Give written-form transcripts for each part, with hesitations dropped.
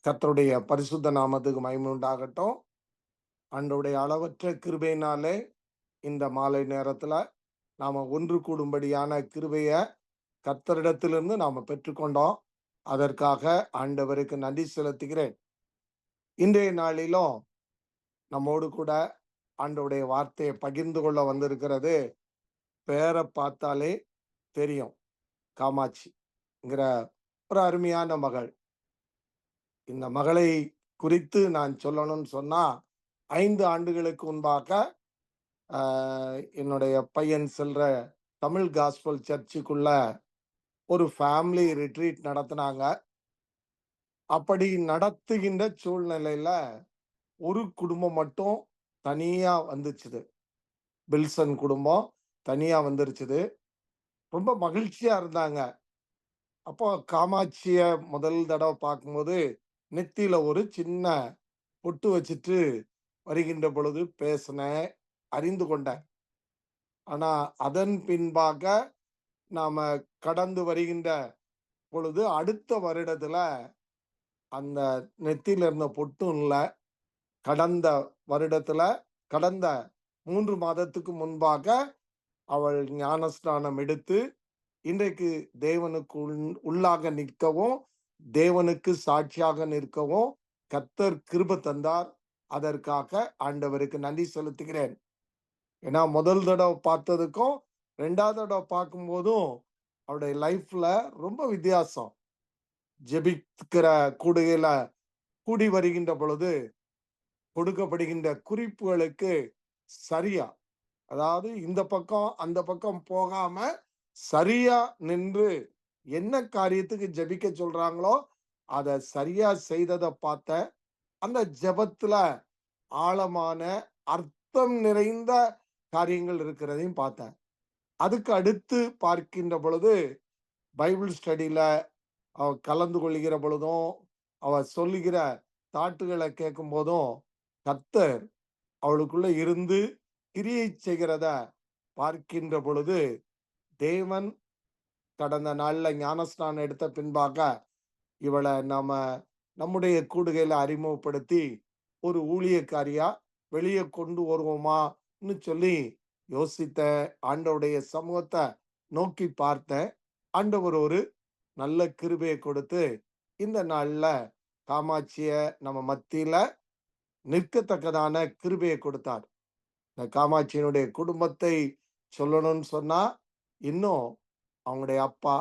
கர்த்தருடைய பரிசுத்த நாமத்துக்கு மகிமை உண்டாகட்டும். ஆண்டவருடைய அளவற்ற கிருபையினாலே இந்த மாலை நேரத்துல நாம ஒன்று கூடும்படியான கிருபைய கர்த்தரிடத்திலிருந்து நாம பெற்றுக்கொண்டோம். அதற்காக ஆண்டவருக்கு நன்றி செலுத்துகிறேன். இன்றைய நாளிலும் நம்மோடு கூட ஆண்டவருடைய வார்த்தையை பகிர்ந்து கொள்ள வந்திருக்கிறது. பேரை பார்த்தாலே தெரியும். காமாட்சிங்கிற ஒரு அருமையான மகள். இந்த மகளை குறித்து நான் சொல்லணும்னு சொன்னா 5 ஆண்டுகளுக்கு முன்பாக என்னுடைய பையன் செல்ற தமிழ் காஸ்பல் சர்ச்சுக்குள்ள ஒரு ஃபேமிலி ரிட்ரீட் நடத்தினாங்க. அப்படி நடத்துகின்ற சூழ்நிலையில ஒரு குடும்பம் மட்டும் தனியா வந்துச்சுது. பில்சன் குடும்பம் தனியா வந்துருச்சுது. ரொம்ப மகிழ்ச்சியா இருந்தாங்க. அப்போ காமாட்சிய முதல் தடவை பார்க்கும்போது நெத்தியில ஒரு சின்ன பொட்டு வச்சுட்டு வருகின்ற பொழுது பேசினேன், அறிந்து கொண்டேன். ஆனா அதன் பின்பாக நாம கடந்து வருகின்ற பொழுது அடுத்த வருடத்துல அந்த நெத்தியில இருந்த பொட்டும் இல்ல. கடந்த வருடத்துல கடந்த 3 மாதத்துக்கு முன்பாக அவள் ஞானஸ்நானம் எடுத்து இன்றைக்கு தேவனுக்கு உள்ளாக நிற்கவும், தேவனுக்கு சாட்சியாக நிற்கவும் கர்த்தர் கிருபை தந்தார். அதற்காக ஆண்டவருக்கு நன்றி செலுத்துகிறேன். ஏன்னா முதல் தடவை பார்த்ததுக்கும் 2வது தடவை பார்க்கும்போதும் அவருடைய லைஃப்ல ரொம்ப வித்தியாசம். ஜெபிக்கிற கூடுகையில கூடி வருகின்ற பொழுது கொடுக்கப்படுகின்ற குறிப்புகளுக்கு சரியா, அதாவது இந்த பக்கம் அந்த பக்கம் போகாம சரியா நின்று என்ன காரியத்துக்கு ஜெபிக்க சொல்றாங்களோ அதை சரியா செய்ததை பார்த்த அந்த ஜெபத்துல ஆழமான அர்த்தம் நிறைந்த காரியங்கள் இருக்கிறதையும் பார்த்தேன். அதுக்கு அடுத்து பார்க்கின்ற பொழுது பைபிள் ஸ்டடியில அவ கலந்து கொள்கிற பொழுதும் அவ சொல்லுகிற தாட்டுகளை கேட்கும் போதும் கர்த்தர் அவளுக்குள்ள இருந்து கிரியை செய்கிறத பார்க்கின்ற பொழுது தேவன் கடந்த நாள்ல ஞானஸ்நானம் எடுத்த பின்பாக இவளை நம்முடைய கூடுகையில அறிமுகப்படுத்தி ஒரு ஊழியக்காரியா வெளியே கொண்டு வருவோமான்னு சொல்லி யோசித்த ஆண்டவருடைய சமூகத்தை நோக்கி பார்த்தேன். ஆண்டவர் ஒரு நல்ல கிருபையை கொடுத்து இந்த நாள்ல காமாட்சிய நம்ம மத்தியில நிற்கத்தக்கதான கிருபையை கொடுத்தார். இந்த காமாட்சியினுடைய குடும்பத்தை சொல்லணும்னு சொன்னா இன்னும் அவங்களுடைய அப்பா,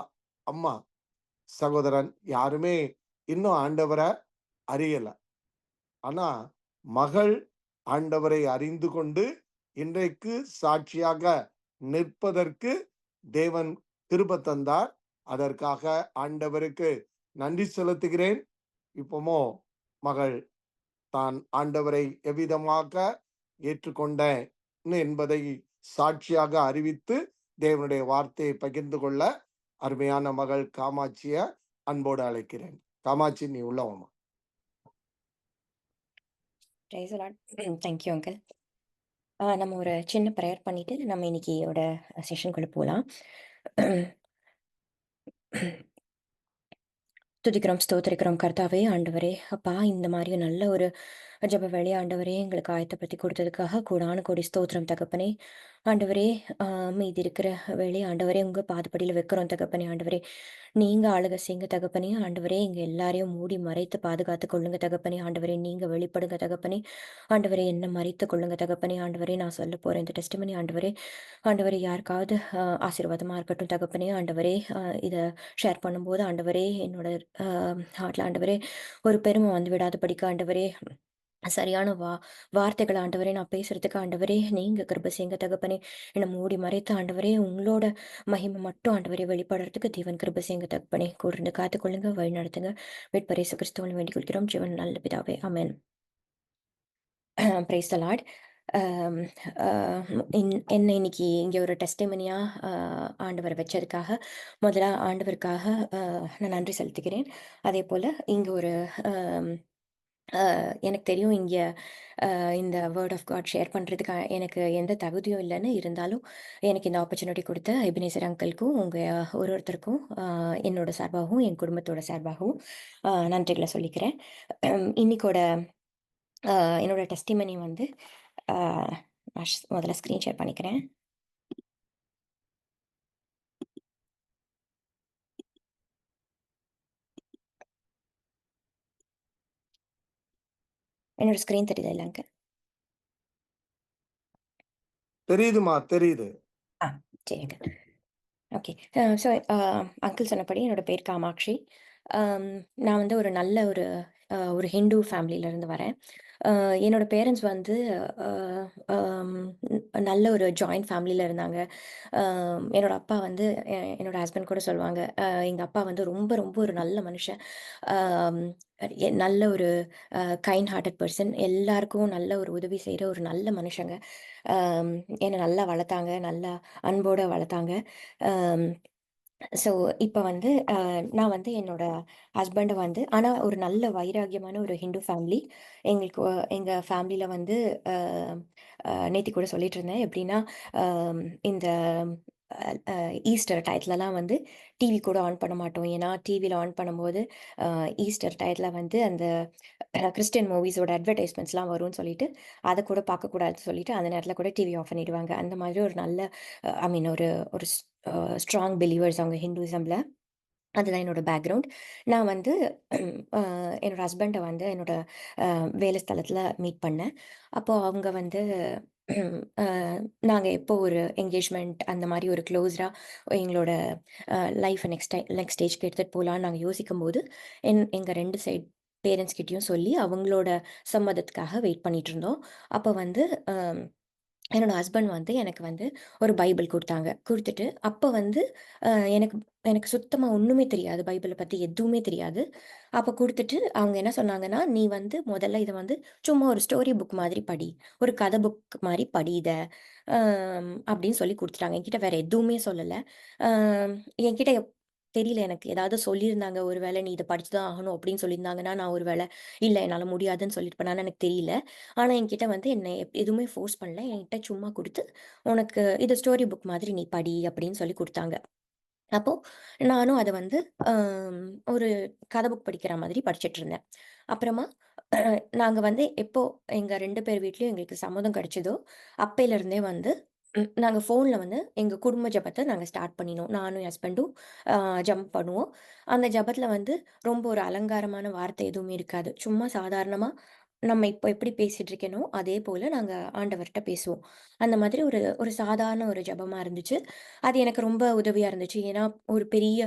அம்மா, சகோதரன் யாருமே இன்னும் ஆண்டவரை அறியல. ஆனா மகள் ஆண்டவரை அறிந்து கொண்டு இன்றைக்கு சாட்சியாக நிற்பதற்கு தேவன் கிருபை தந்தார். அதற்காக ஆண்டவருக்கு நன்றி செலுத்துகிறேன். இப்பமோ மகள் தான் ஆண்டவரை எவ்விதமாக ஏற்றுக்கொண்டேன் என்பதை சாட்சியாக அறிவித்து தேவனுடைய வார்த்தையை பகிர்ந்து கொள்ள அருமையான மகள் காமாட்சிய அன்போடு அழைக்கிறேன். காமாட்சி, நீ உள்ளவமா. Thank you uncle. நம்ம ஒரு சின்ன ப்ரேயர் பண்ணிட்டு நம்ம இன்னைக்கியோட செஷனுக்குள்ள போகலாம். துதிக்கிறோம், ஸ்தோத்திரிக்கிறோம் கர்த்தாவே, ஆண்டவரே! அப்பா, இந்த மாதிரி நல்ல ஒரு ஜெப வேளைய ஆண்டவரே எங்களுக்கு ஆயத்தப்படுத்தி கொடுத்ததுக்காக கோடான கோடி ஸ்தோத்திரம் தகப்பனே. ஆண்டவரே, மீதி இருக்கிற வேளைய ஆண்டவரே உங்க பாதப்படியில வைக்கிறோம் தகப்பனே. ஆண்டவரே, நீங்க ஆளுகை செய்யுங்க தகப்பனே. ஆண்டவரே, எங்க எல்லாரையும் மூடி மறைத்து பாதுகாத்துக் கொள்ளுங்க தகப்பனே. ஆண்டவரே, நீங்க வெளிப்படுங்க தகப்பனே. ஆண்டவரே, என்ன மறைத்துக் கொள்ளுங்க தகப்பனே. ஆண்டவரே, நான் சொல்லப் போற இந்த டெஸ்டிமனி ஆண்டவரே, ஆண்டவரே யாருக்காவது ஆசீர்வாதமா இருக்கட்டும் தகப்பனே. ஆண்டவரே, இத ஷேர் பண்ணும்போது ஆண்டவரே என்னோட ஹார்ட்ல ஆண்டவரே ஒரு பெருமை வந்து விடாதபடிக்கு ஆண்டவரே சரியான வார்த்தைகள் ஆண்டவரே நான் பேசுறதுக்கு ஆண்டவரே நீங்க கிருபை செய்யுங்க தகப்பனே. என்னை மூடி மறைத்து ஆண்டவரே உங்களோட மகிமை மட்டும் ஆண்டவரே வெளிப்படுறதுக்கு தேவன் கிருபை செய்யுங்க தகப்பனே. கூட இருந்து காத்துக்கொள்ளுங்க, வழி நடத்துங்க. மீட்பரேசு கிறிஸ்துவின் வேண்டிக் கொள்கிறோம் ஜீவன் நல்ல பிதாவே, ஆமென். Praise the Lord. என்ன இன்னைக்கு இங்கே ஒரு டெஸ்டிமனியா ஆண்டவர் வச்சதுக்காக முதல்ல ஆண்டவருக்காக நான் நன்றி செலுத்துகிறேன். அதே போல் இங்கே ஒரு எனக்கு தெரியும் இங்க இந்த வேர்ட் ஆஃப் காட் ஷேர் பண்றதுக்கு எனக்கு எந்த தகுதியும் இல்லன்னு, இருந்தாலும் எனக்கு இந்த ஆப்பர்ச்சுனிட்டி குடுத்த எபினேசர் அங்கிள்க்கும், உங்க ஒருத்தருக்கும் என்னோட சார்பாகவும், என் குடும்பத்தோட சார்பாகவும் நன்றிகள சொல்லிக்கிறேன். இன்னைக்கோட அ என்னோட டெஸ்டிமனி வந்து அ நான் முதல்ல ஸ்க்ரீன் ஷேர் பண்ணிக்கிறேன். என்னோட ஸ்க்ரீன் தெரியுதா இல்லங்க? தெரியுதுமா, தெரியுது. ஆ சரிங்க. ஓகே. அங்கிள் சொன்னபடி என்னோட பேர் காமாட்சி. அம் நான் வந்து ஒரு நல்ல ஒரு ஹிந்து ஃபேமிலிலருந்து வரேன். என்னோட பேரண்ட்ஸ் வந்து அ அம் நல்ல ஒரு ஜாயிண்ட் ஃபேமிலில இருந்தாங்க. என்னோட அப்பா வந்து என்னோட ஹஸ்பண்ட் கூட சொல்லுவாங்க. எங்க அப்பா வந்து ரொம்ப ரொம்ப ஒரு நல்ல மனுஷன். அம் நல்ல ஒரு கைண்ட் ஹார்ட்டட் பெர்சன். எல்லாருக்கும் நல்ல ஒரு உதவி செய்ற ஒரு நல்ல மனுஷங்க. அம் என்ன நல்லா வளர்த்தாங்க. நல்லா அன்போட வளர்த்தாங்க. அம் ஸோ இப்ப வந்து நான் வந்து என்னோட ஹஸ்பண்ட வந்து ஆனா ஒரு நல்ல வைராக்கியமான ஒரு ஹிந்து ஃபேமிலி. எங்களுக்கு எங்க ஃபேமிலில வந்து அ நேத்தி கூட சொல்லிட்டுருந்தேன். எப்படின்னா, அம் இந்த அ அ ஈஸ்டர் டயத்துலலாம் வந்து டிவி கூட ஆன் பண்ண மாட்டோம். ஏன்னா, டிவில ஆன் பண்ணும்போது ஈஸ்டர் டயத்துல வந்து அந்த கிறிஸ்டியன் மூவிஸோட அட்வர்டைஸ்மெண்ட்ஸ்லாம் வரும்னு சொல்லிட்டு, அத கூட பார்க்கக்கூடாதுன்னு சொல்லிட்டு, அந்த நேரத்தில கூட டிவி ஆஃப் பண்ணிடுவாங்க. அந்த மாதிரி ஒரு நல்ல ஐ மீன் ஒரு ஒரு ஸ்ட்ராங் பிலீவர்ஸ் அவங்க ஹிந்துயிசம்ல. அதுதான் என்னோட பேக்ரவுண்ட். நான் வந்து அ என்னோட ஹஸ்பண்ட வந்து என்னோட வேலை ஸ்தலத்தில மீட் பண்ணேன். அப்போ அவங்க வந்து அ நாங்க எப்போ ஒரு என்கேஜ்மெண்ட் அந்த மாரி ஒரு க்ளோஸ்டா எங்களோட லைஃப்ப நெக்ஸ்ட் ஸ்டேஜ்க்கு எடுத்துட்டு போலான்னு நாங்க யோசிக்கும்போது, எங்க 2 சைட் பேரண்ட்ஸ் கிட்டயும் சொல்லி அவங்களோட சம்மதத்துக்காக வெயிட் பண்ணிட்டுருந்தோம். அப்போ வந்து அ என்னோட ஹஸ்பண்ட் வந்து எனக்கு வந்து ஒரு பைபிள் குடுத்தாங்க. குடுத்துட்டு, அப்ப வந்து அ எனக்கு எனக்கு சுத்தமா ஒண்ணுமே தெரியாது. பைபிள பத்தி எதுவுமே தெரியாது. அப்ப குடுத்துட்டு அவங்க என்ன சொன்னாங்கன்னா, "நீ வந்து முதல்ல இத வந்து சும்மா ஒரு ஸ்டோரி புக் மாதிரி படி. ஒரு கதை புக் மாரி படி இத." அப்படின்னு சொல்லி குடுத்துட்டாங்க. என்கிட்ட வேற எதுவுமே சொல்லல. அம் என்கிட்ட தெரியல எனக்கு. ஏதாவது சொல்லியிருந்தாங்க, "ஒரு வேளை நீ இத படிச்சு தான் ஆகணும்." அப்படின்னு சொல்லியிருந்தாங்கன்னா, நான் ஒரு வேள இல்ல என்னால முடியாதுன்னு சொல்லியிருப்பேனான்னு எனக்கு தெரியல. ஆனா என்கிட்ட வந்து என்ன எதுவுமே ஃபோர்ஸ் பண்ணல. என்கிட்ட சும்மா குடுத்து, "உனக்கு இது ஸ்டோரி புக் மாதிரி நீ படி" அப்படின்னு சொல்லி குடுத்தாங்க. அப்போ நானும் அத வந்து அம் ஒரு கதை புக் படிக்கிற மாதிரி படிச்சுட்டுருந்தேன். அப்புறமா நாங்க வந்து எப்போ எங்க 2 பேர் வீட்லயும் எங்களுக்கு சம்மதம் கிடைச்சதோ, அப்பைலருந்தே வந்து நாங்க ஃபோன்ல வந்து எங்க குடும்ப ஜெபத்த நாங்க ஸ்டார்ட் பண்ணினோம். நானும் என் ஹஸ்பண்டும் அ ஜெபம் பண்ணுவோம். அந்த ஜெபத்துல வந்து ரொம்ப ஒரு அலங்காரமான வார்த்தை எதுவுமே இருக்காது. சும்மா சாதாரணமா நம்ம இப்போ எப்படி பேசிட்டு இருக்கேனோ, அதே போல நாங்க ஆண்டவர்ட்ட பேசுவோம். அந்த மாதிரி ஒரு ஒரு சாதாரண ஒரு ஜெபமா இருந்துச்சு. அது எனக்கு ரொம்ப உதவியா இருந்துச்சு. ஏன்னா, ஒரு பெரிய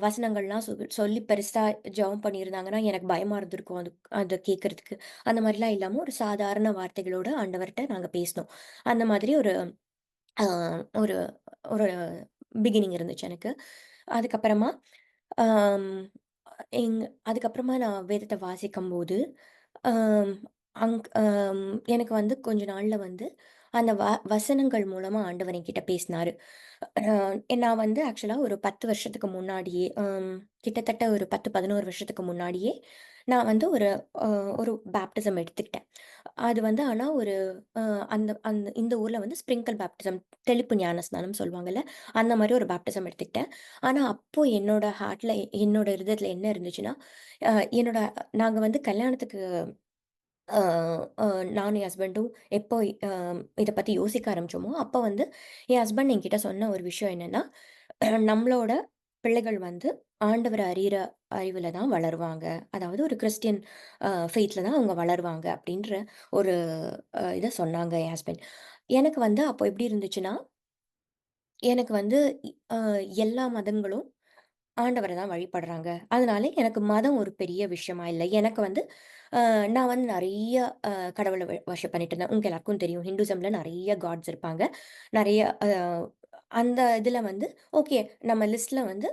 வசனங்கள்லாம் சொல்லி பெருசா ஜெபம் பண்ணியிருந்தாங்கன்னா, எனக்கு பயமா இருந்திருக்கும். அத கேட்கறதுக்கு. அந்த மாரிலாம் இல்லாம, ஒரு சாதாரண வார்த்தைகளோட ஆண்டவர்ட்ட நாங்க பேசினோம். அந்த மாதிரி ஒரு அ ஒரு ஒரு பிகினிங் இருந்துச்சு எனக்கு. அதுக்கப்புறமா, அம் எங் அதுக்கப்புறமா நான் வேதத்த வாசிக்கும்போது, அம் எனக்கு வந்து கொஞ்ச நாள்ல வந்து அந்த வசனங்கள் மூலமா ஆண்டவர் என்கிட்ட பேசினாரு. நான் வந்து ஆக்சுவலா ஒரு 10 வருஷத்துக்கு முன்னாடியே, கிட்டத்தட்ட ஒரு 10, 11 வருஷத்துக்கு முன்னாடியே, நான் வந்து அ ஒரு பேப்டிசம் எடுத்துக்கிட்டேன். அது வந்து ஆனா ஒரு அ அந்த அந்த இந்த ஊர்ல வந்து ஸ்ப்ரிங்கிள் பேப்டிசம் தெளிப்பு ஞானஸ்நானம் சொல்லுவாங்கல்ல, அந்த மாரி ஒரு பேப்டிசம் எடுத்துக்கிட்டேன். ஆனா அப்போ என்னோட ஹார்ட்ல என்னோட இருதயத்துல என்ன இருந்துச்சுன்னா, அ என்னோட நாங்க வந்து கல்யாணத்துக்கு அ அ நானும் என் ஹஸ்பண்டும் எப்போ இத பத்தி யோசிக்க ஆரம்பிச்சோமோ, அப்ப வந்து என் ஹஸ்பண்ட் என்கிட்ட சொன்ன ஒரு விஷயம் என்னன்னா, நம்மளோட பிள்ளைகள் வந்து ஆண்டவர அறியிற அறிவுல தான் வளருவாங்க. அதாவது ஒரு கிறிஸ்டியன் ஃபெய்த்ல தான் அவங்க வளருவாங்க அப்படின்ற ஒரு இத சொன்னாங்க என் ஹஸ்பண்ட். எனக்கு வந்து அப்போ எப்படி இருந்துச்சுன்னா, எனக்கு வந்து அ எல்லா மதங்களும் ஆண்டவர தான் வழிபடுறாங்க. அதனால எனக்கு மதம் ஒரு பெரிய விஷயமா இல்ல. எனக்கு வந்து நான் வந்து நெறைய கடவுள வொர்ஷிப் பண்ணிட்டு இருந்தேன். உங்க எல்லாருக்கும் தெரியும். ஹிந்துசம்ல நெறைய காட்ஸ் இருப்பாங்க. நெறைய அந்த இதுல வந்து ஓகே நம்ம லிஸ்ட்ல வந்து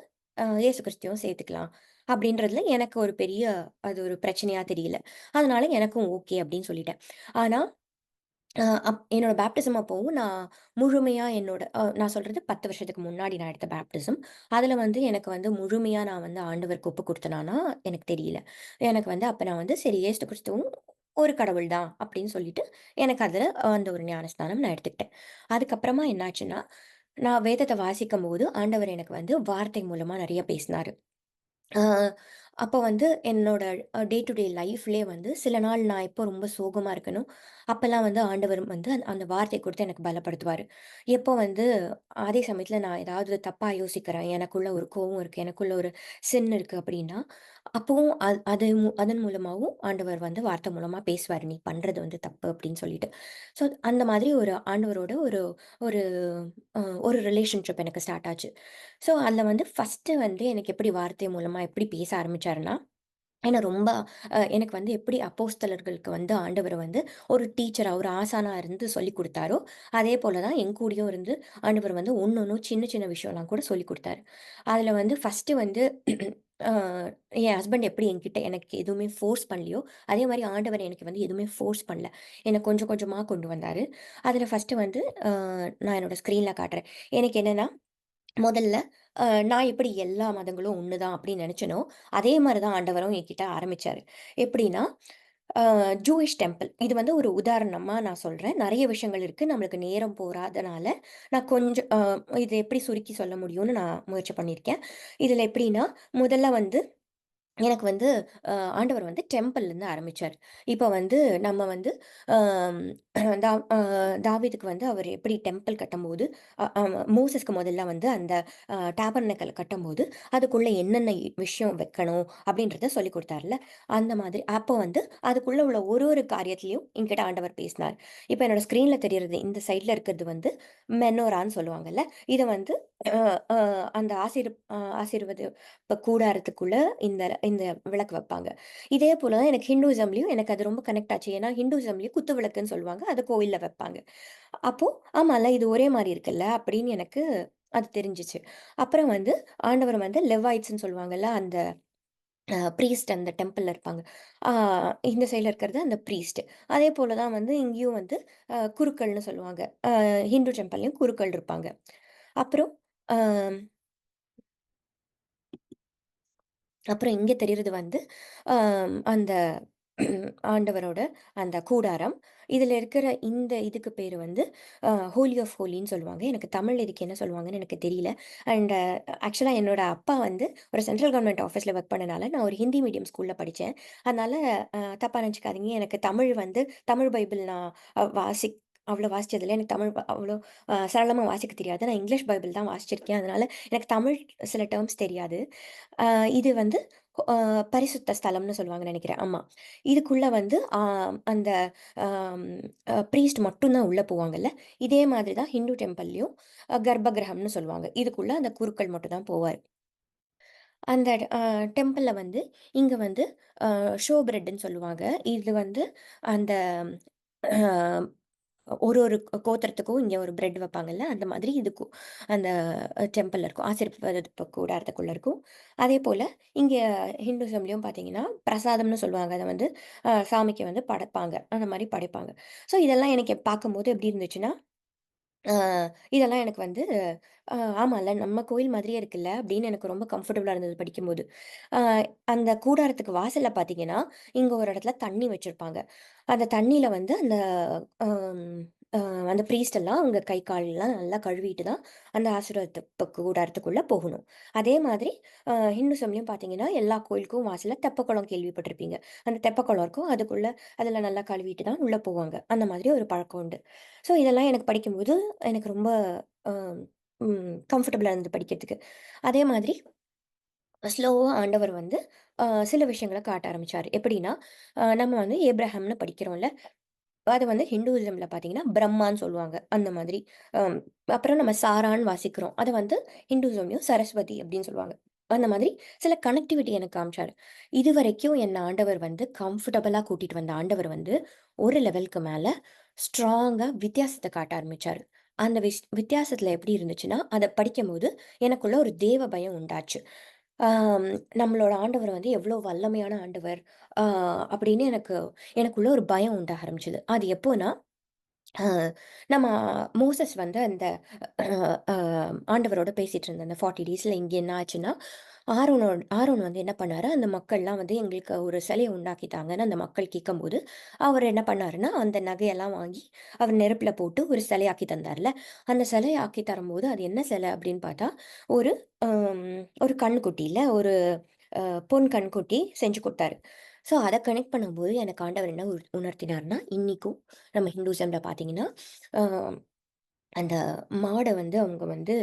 இயேசு கிறிஸ்துவும் சேர்த்துக்கலாம். அப்படின்றதுல எனக்கு ஒரு பெரிய அது ஒரு பிரச்சனையா தெரியல. அதனால எனக்கும் ஓகே அப்படின்னு சொல்லிட்டேன். ஆனா என்னோட பேப்டிசம் அப்பவும் நான் முழுமையா என்னோட நான் சொல்றது 10 வருஷத்துக்கு முன்னாடி நான் எடுத்த பேப்டிசம். அதுல வந்து எனக்கு வந்து முழுமையா நான் வந்து ஆண்டவருக்கு ஒப்பு குடுத்தனான்னா, எனக்கு தெரியல. எனக்கு வந்து அப்ப நான் வந்து சரி ஏசு கிறிஸ்துவும் ஒரு கடவுள் தான் அப்படின்னு சொல்லிட்டு, எனக்கு அதுல அந்த ஒரு ஞானஸ்நானம் நான் எடுத்துக்கிட்டேன். அதுக்கப்புறமா என்னாச்சுன்னா, நான் வேதத்த வாசிக்கும்போது ஆண்டவர் எனக்கு வந்து வார்த்தை மூலமா நெறைய பேசினாரு. ஆ, அப்போ வந்து என்னோட டே டு டே லைஃப்லயே வந்து சில நாள் நான் எப்போ ரொம்ப சோகமா இருக்கனோ, அப்பலாம் வந்து ஆண்டவர் வந்து அந்த வார்த்தை குடுத்து எனக்கு பலப்படுத்துவாரு. எப்போ வந்து அதே சமயத்துல நான் ஏதாவது தப்பா யோசிக்கிறேன், எனக்குள்ள ஒரு கோவம் இருக்கு, எனக்குள்ள ஒரு சின் இருக்கு அப்படின்னா, அப்பவும் அதன் மூலமாவும் ஆண்டவர் வந்து வார்த்தை மூலமா பேசுவாரு. "நீ பண்றது வந்து தப்பு" அப்படின்னு சொல்லிட்டு. ஸோ அந்த மாதிரி ஒரு ஆண்டவரோட ஒரு ஒரு ஒரு ரிலேஷன்ஷிப் எனக்கு ஸ்டார்ட் ஆச்சு. ஸோ அதில வந்து ஃபர்ஸ்ட்டு வந்து எனக்கு எப்படி வார்த்தை மூலமா எப்படி பேச ஆரம்பிச்சாருன்னா, ஏன்னா ரொம்ப எனக்கு வந்து எப்படி அப்போஸ்தலர்களுக்கு வந்து ஆண்டவர் வந்து ஒரு டீச்சரா, ஒரு ஆசானா இருந்து சொல்லிக் குடுத்தாரோ, அதே போல தான் என் கூடயும் இருந்து ஆண்டவர் வந்து ஒண்ணொண்ணும் சின்ன சின்ன விஷயம்லாம் கூட சொல்லிக் குடுத்தாரு. அதில வந்து ஃபர்ஸ்ட்டு வந்து அ என் ஹஸ்பண்ட் எப்படி என்கிட்ட எனக்கு எதுவுமே ஃபோர்ஸ் பண்ணலையோ, அதே மாரி ஆண்டவர் எனக்கு வந்து எதுவுமே ஃபோர்ஸ் பண்ணல. என்ன கொஞ்சம் கொஞ்சமா கொண்டு வந்தாரு. அதில ஃபர்ஸ்ட்டு வந்து அ நான் என்னோட ஸ்க்ரீன்ல காட்டுறேன். எனக்கு என்னன்னா முதல்ல நான் எப்படி எல்லா மதங்களும் ஒண்ணுதான் அப்படின்னு நெனச்சேனோ, அதே மாரி தான் ஆண்டவரும் என்கிட்ட ஆரம்பிச்சாரு. எப்படின்னா, ஜூயிஷ் டெம்பிள். இது வந்து ஒரு உதாரணமா நான் சொல்றேன். நெறைய விஷயங்கள் இருக்கு. நம்மளுக்கு நேரம் போராதனால, நான் கொஞ்சம் இத எப்படி சுருக்கி சொல்ல முடியும்னு நான் முயற்சி பண்ணியிருக்கேன். இதுல எப்படின்னா, முதல்ல வந்து எனக்கு வந்து ஆண்டவர் வந்து டெம்பிள்லேருந்து ஆரம்பிச்சாரு. இப்ப வந்து நம்ம வந்து அம் தாவ் அ தாவீதுக்கு வந்து அவர் எப்படி டெம்பிள் கட்டம்போது, மோசஸ்க்கு முதல்ல வந்து அந்த டேபர்னக்கல் கட்டம்போது, அதுக்குள்ள என்னென்ன விஷயம் வைக்கணும் அப்படின்றத சொல்லிக் குடுத்தார்ல. அந்த மாதிரி அப்போ வந்து அதுக்குள்ள உள்ள ஒரு ஒரு காரியத்திலயும் என்கிட்ட ஆண்டவர் பேசினார். இப்ப என்னோட ஸ்க்ரீன்ல தெரியறது இந்த சைட்ல இருக்கிறது வந்து மெனோரான்னு சொல்லுவாங்கல்ல. இத வந்து அ அ அந்த ஆசீர்வாத இப்ப கூடாரத்துக்குள்ள இந்த இந்த விளக்கு வைப்பாங்க. இதே போல தான் எனக்கு ஹிந்துயிசம்லயும் எனக்கு அது ரொம்ப கனெக்ட் ஆச்சு. ஏன்னா ஹிந்துயிசம்லயும் குத்து விளக்குன்னு சொல்லுவாங்க. அது கோவில்ல வைப்பாங்க. அப்போ ஆமால்ல இது ஒரே மாரி இருக்குல்ல அப்படின்னு எனக்கு அது தெரிஞ்சுச்சு. அப்புறம் வந்து ஆண்டவர் வந்து லெவாய்ட்ஸ்ன்னு சொல்லுவாங்கல்ல. அந்த ப்ரீஸ்ட் அந்த டெம்பிள்ல இருப்பாங்க. ஆ இந்த சைட்ல இருக்கிறது அந்த ப்ரீஸ்ட். அதே போல தான் வந்து இங்கேயும் வந்து குருக்கள்னு சொல்லுவாங்க. ஹிந்து டெம்பிள்லயும் குருக்கள் இருப்பாங்க. அப்புறம் அ அப்புறம் இங்க தெரியிறது வந்து, அந்த ஆண்டவரோட அந்த கூடாரம். இதுல இருக்கிற இந்த இதுக்கு பேரு வந்து ஹோலி ஆஃப் ஹோலின்னு சொல்லுவாங்க. எனக்கு தமிழ்ல இதுக்கு என்ன சொல்லுவாங்கன்னு எனக்கு தெரியல. அண்ட் ஆக்சுவலா என்னோட அப்பா வந்து ஒரு சென்ட்ரல் கவர்ன்மெண்ட் ஆஃபீஸ்ல ஒர்க் பண்ணனால, நான் ஒரு ஹிந்தி மீடியம் ஸ்கூல்ல படிச்சேன். அதனால தப்பா நெனச்சுக்காதீங்க. எனக்கு தமிழ் வந்து தமிழ் பைபிள் நான் அவ்வளோ வாசிச்சதில்ல. எனக்கு தமிழ் அவ்வளோ சரளமா வாசிக்க தெரியாது. நான் இங்கிலீஷ் பைபிள் தான் வாசிச்சிருக்கேன். அதனால எனக்கு தமிழ் சில டெர்ம்ஸ் தெரியாது. அ இது வந்து அ பரிசுத்த ஸ்தலம்னு சொல்லுவாங்கன்னு நெனைக்கிறேன். ஆமா. இதுக்குள்ள வந்து அந்த அம் ப்ரீஸ்ட் மட்டும் தான் உள்ள போவாங்கல்ல. இதே மாதிரி தான் ஹிந்து டெம்பிள்லயும் கர்ப்ப கிரகம்னு சொல்லுவாங்க. இதுக்குள்ள அந்த குருக்கள் மட்டும் தான் போவாரு. அந்த டெம்பிள்ல வந்து இங்க வந்து ஷோ பிரெட்டுன்னு சொல்லுவாங்க. இது வந்து அந்த அ ஒரு ஒரு கோத்திரத்துக்கும் இங்க ஒரு பிரெட் வைப்பாங்கல்ல, அந்த மாதிரி இதுக்கும் அந்த டெம்பிள்ல இருக்கும். ஆசீர்வாத கூடாரத்துக்குள்ள இருக்கும். அதேபோல இங்க ஹிந்துசம்லயும் பார்த்தீங்கன்னா, பிரசாதம்னு சொல்லுவாங்க. அத வந்து சாமிக்கு வந்து படைப்பாங்க. அந்த மாரி படைப்பாங்க. ஸோ இதெல்லாம் எனக்கு பார்க்கும்போது எப்படி இருந்துச்சுன்னா, அ இதெல்லாம் எனக்கு வந்து ஆமால்ல நம்ம கோயில் மாதிரியே இருக்குல்ல அப்படின்னு எனக்கு ரொம்ப கம்ஃபர்டபுளா இருந்தது படிக்கும்போது. அ அந்த கூடாரத்துக்கு வாசல்ல பார்த்தீங்கன்னா, இங்க ஒரு இடத்துல தண்ணி வச்சிருப்பாங்க. அந்த தண்ணீல வந்து அந்த அம் அ அந்த ப்ரீஸ்ட் எல்லாம் அவங்க கை, கால்லாம் நல்லா கழுவிட்டு தான் அந்த கூடாரத்துக்குள்ள போகணும். அதே மாதிரி ஹிந்துசம்லயும் பார்த்தீங்கன்னா, எல்லா கோயிலுக்கும் வாசல்ல தெப்பக்குளம் கேள்விப்பட்டிருப்பீங்க. அந்த தெப்பக்குளம் இருக்கும். அதுக்குள்ள அதில நல்லா கழுவிட்டு தான் உள்ள போவாங்க. அந்த மாதிரி ஒரு பழக்கம் உண்டு. ஸோ இதெல்லாம் எனக்கு படிக்கும்போது எனக்கு ரொம்ப அ கம்ஃபர்டபுளா இருந்தது படிக்கிறதுக்கு. அதே மாதிரி ஸ்லோவா ஆண்டவர் வந்து சில விஷயங்கள காட்ட ஆரம்பிச்சாரு. எப்படின்னா, நம்ம வந்து ஏப்ரஹாம்னு படிக்கிறோம்ல. அது வந்து ஹிந்துயிசம்ல பார்த்தீங்கன்னா, பிரம்மான்னு சொல்லுவாங்க. அந்த மாதிரி. அம் அப்புறம் நம்ம சாரான்னு வாசிக்கிறோம். அத வந்து ஹிந்துயிசம்லயும் சரஸ்வதி அப்படின்னு சொல்லுவாங்க. அந்த மாதிரி சில கனெக்டிவிட்டி எனக்கு காமிச்சாரு. இதுவரைக்கும் என்ன ஆண்டவர் வந்து கம்ஃபர்டபுளா கூட்டிட்டு வந்த ஆண்டவர் வந்து, ஒரு லெவலுக்கு மேல ஸ்ட்ராங்கா வித்தியாசத்த காட்ட ஆரம்பிச்சாரு. அந்த வித்தியாசத்துல எப்படி இருந்துச்சுன்னா, அத படிக்கும்போது எனக்குள்ள ஒரு தேவ பயம் உண்டாச்சு. ஆம் நம்மளோட ஆண்டவர் வந்து எவ்வளோ வல்லமையான ஆண்டவர், ஆ அப்படின்னு எனக்குள்ள ஒரு பயம் உண்டாக ஆரம்பிச்சது. அது எப்போன்னா, அ நம்ம மோசஸ் வந்து அந்த அ ஆண்டவரோட பேசிட்டு இருந்த அந்த 40 டேஸ்ல இங்க என்ன ஆச்சுன்னா, ஆரோன் வந்து என்ன பண்ணாரு, அந்த மக்கள்லாம் வந்து எங்களுக்கு ஒரு சிலைய உண்டாக்கி தாங்கன்னு அந்த மக்கள் கேட்கும்போது, அவர் என்ன பண்ணாருன்னா, அந்த நகையெல்லாம் வாங்கி அவர் நெருப்புல போட்டு ஒரு சிலையாக்கி தந்தார்ல. அந்த சிலைய ஆக்கி தரும்போது, அது என்ன சிலை அப்படின்னு பார்த்தா, ஒரு அம் ஒரு கன்னுக்குட்டில ஒரு அ பொன் கன்னுக்குட்டி செஞ்சு குடுத்தாரு. ஸோ அத கனெக்ட் பண்ணும்போது எனக்கு ஆண்டவர் என்ன உணர்த்தினார்ன்னா, இன்னிக்கும் நம்ம ஹிந்துசம்ல பார்த்தீங்கன்னா, அ அந்த மாட வந்து அவங்க வந்து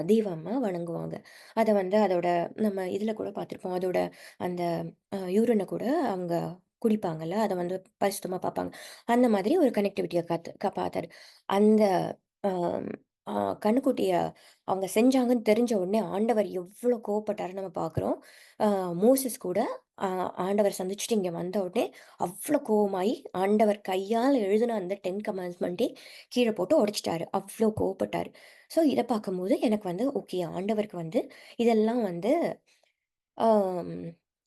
தெய்வமா வணங்குவாங்க. அத வந்து அதோட நம்ம இதுல கூட பார்த்துருப்போம். அதோட அந்த யூரின கூட அவங்க குடிப்பாங்கல்ல. அத வந்து பரிசுத்தமா பார்ப்பாங்க. அந்த மாதிரி ஒரு கனெக்டிவிட்டிய பார்த்தாரு. அந்த அம் அ கன்னுக்குட்டிய அவங்க செஞ்சாங்கன்னு தெரிஞ்ச உடனே ஆண்டவர் எவ்ளோ கோவப்பட்டாருன்னு நம்ம பார்க்குறோம். அ மோசஸ் கூட அ ஆண்டவர சந்திச்சுட்டு இங்க வந்த உடனே அவ்ளோ கோவமாயி ஆண்டவர் கையால எழுதின அந்த 10 கமாண்ட்ஸ்மெண்ட்டே கீழ போட்டு உடைச்சுட்டாரு. அவ்ளோ கோவப்பட்டாரு. ஸோ இத பார்க்கும்போது எனக்கு வந்து ஓகே ஆண்டவருக்கு வந்து இதெல்லாம் வந்து அம்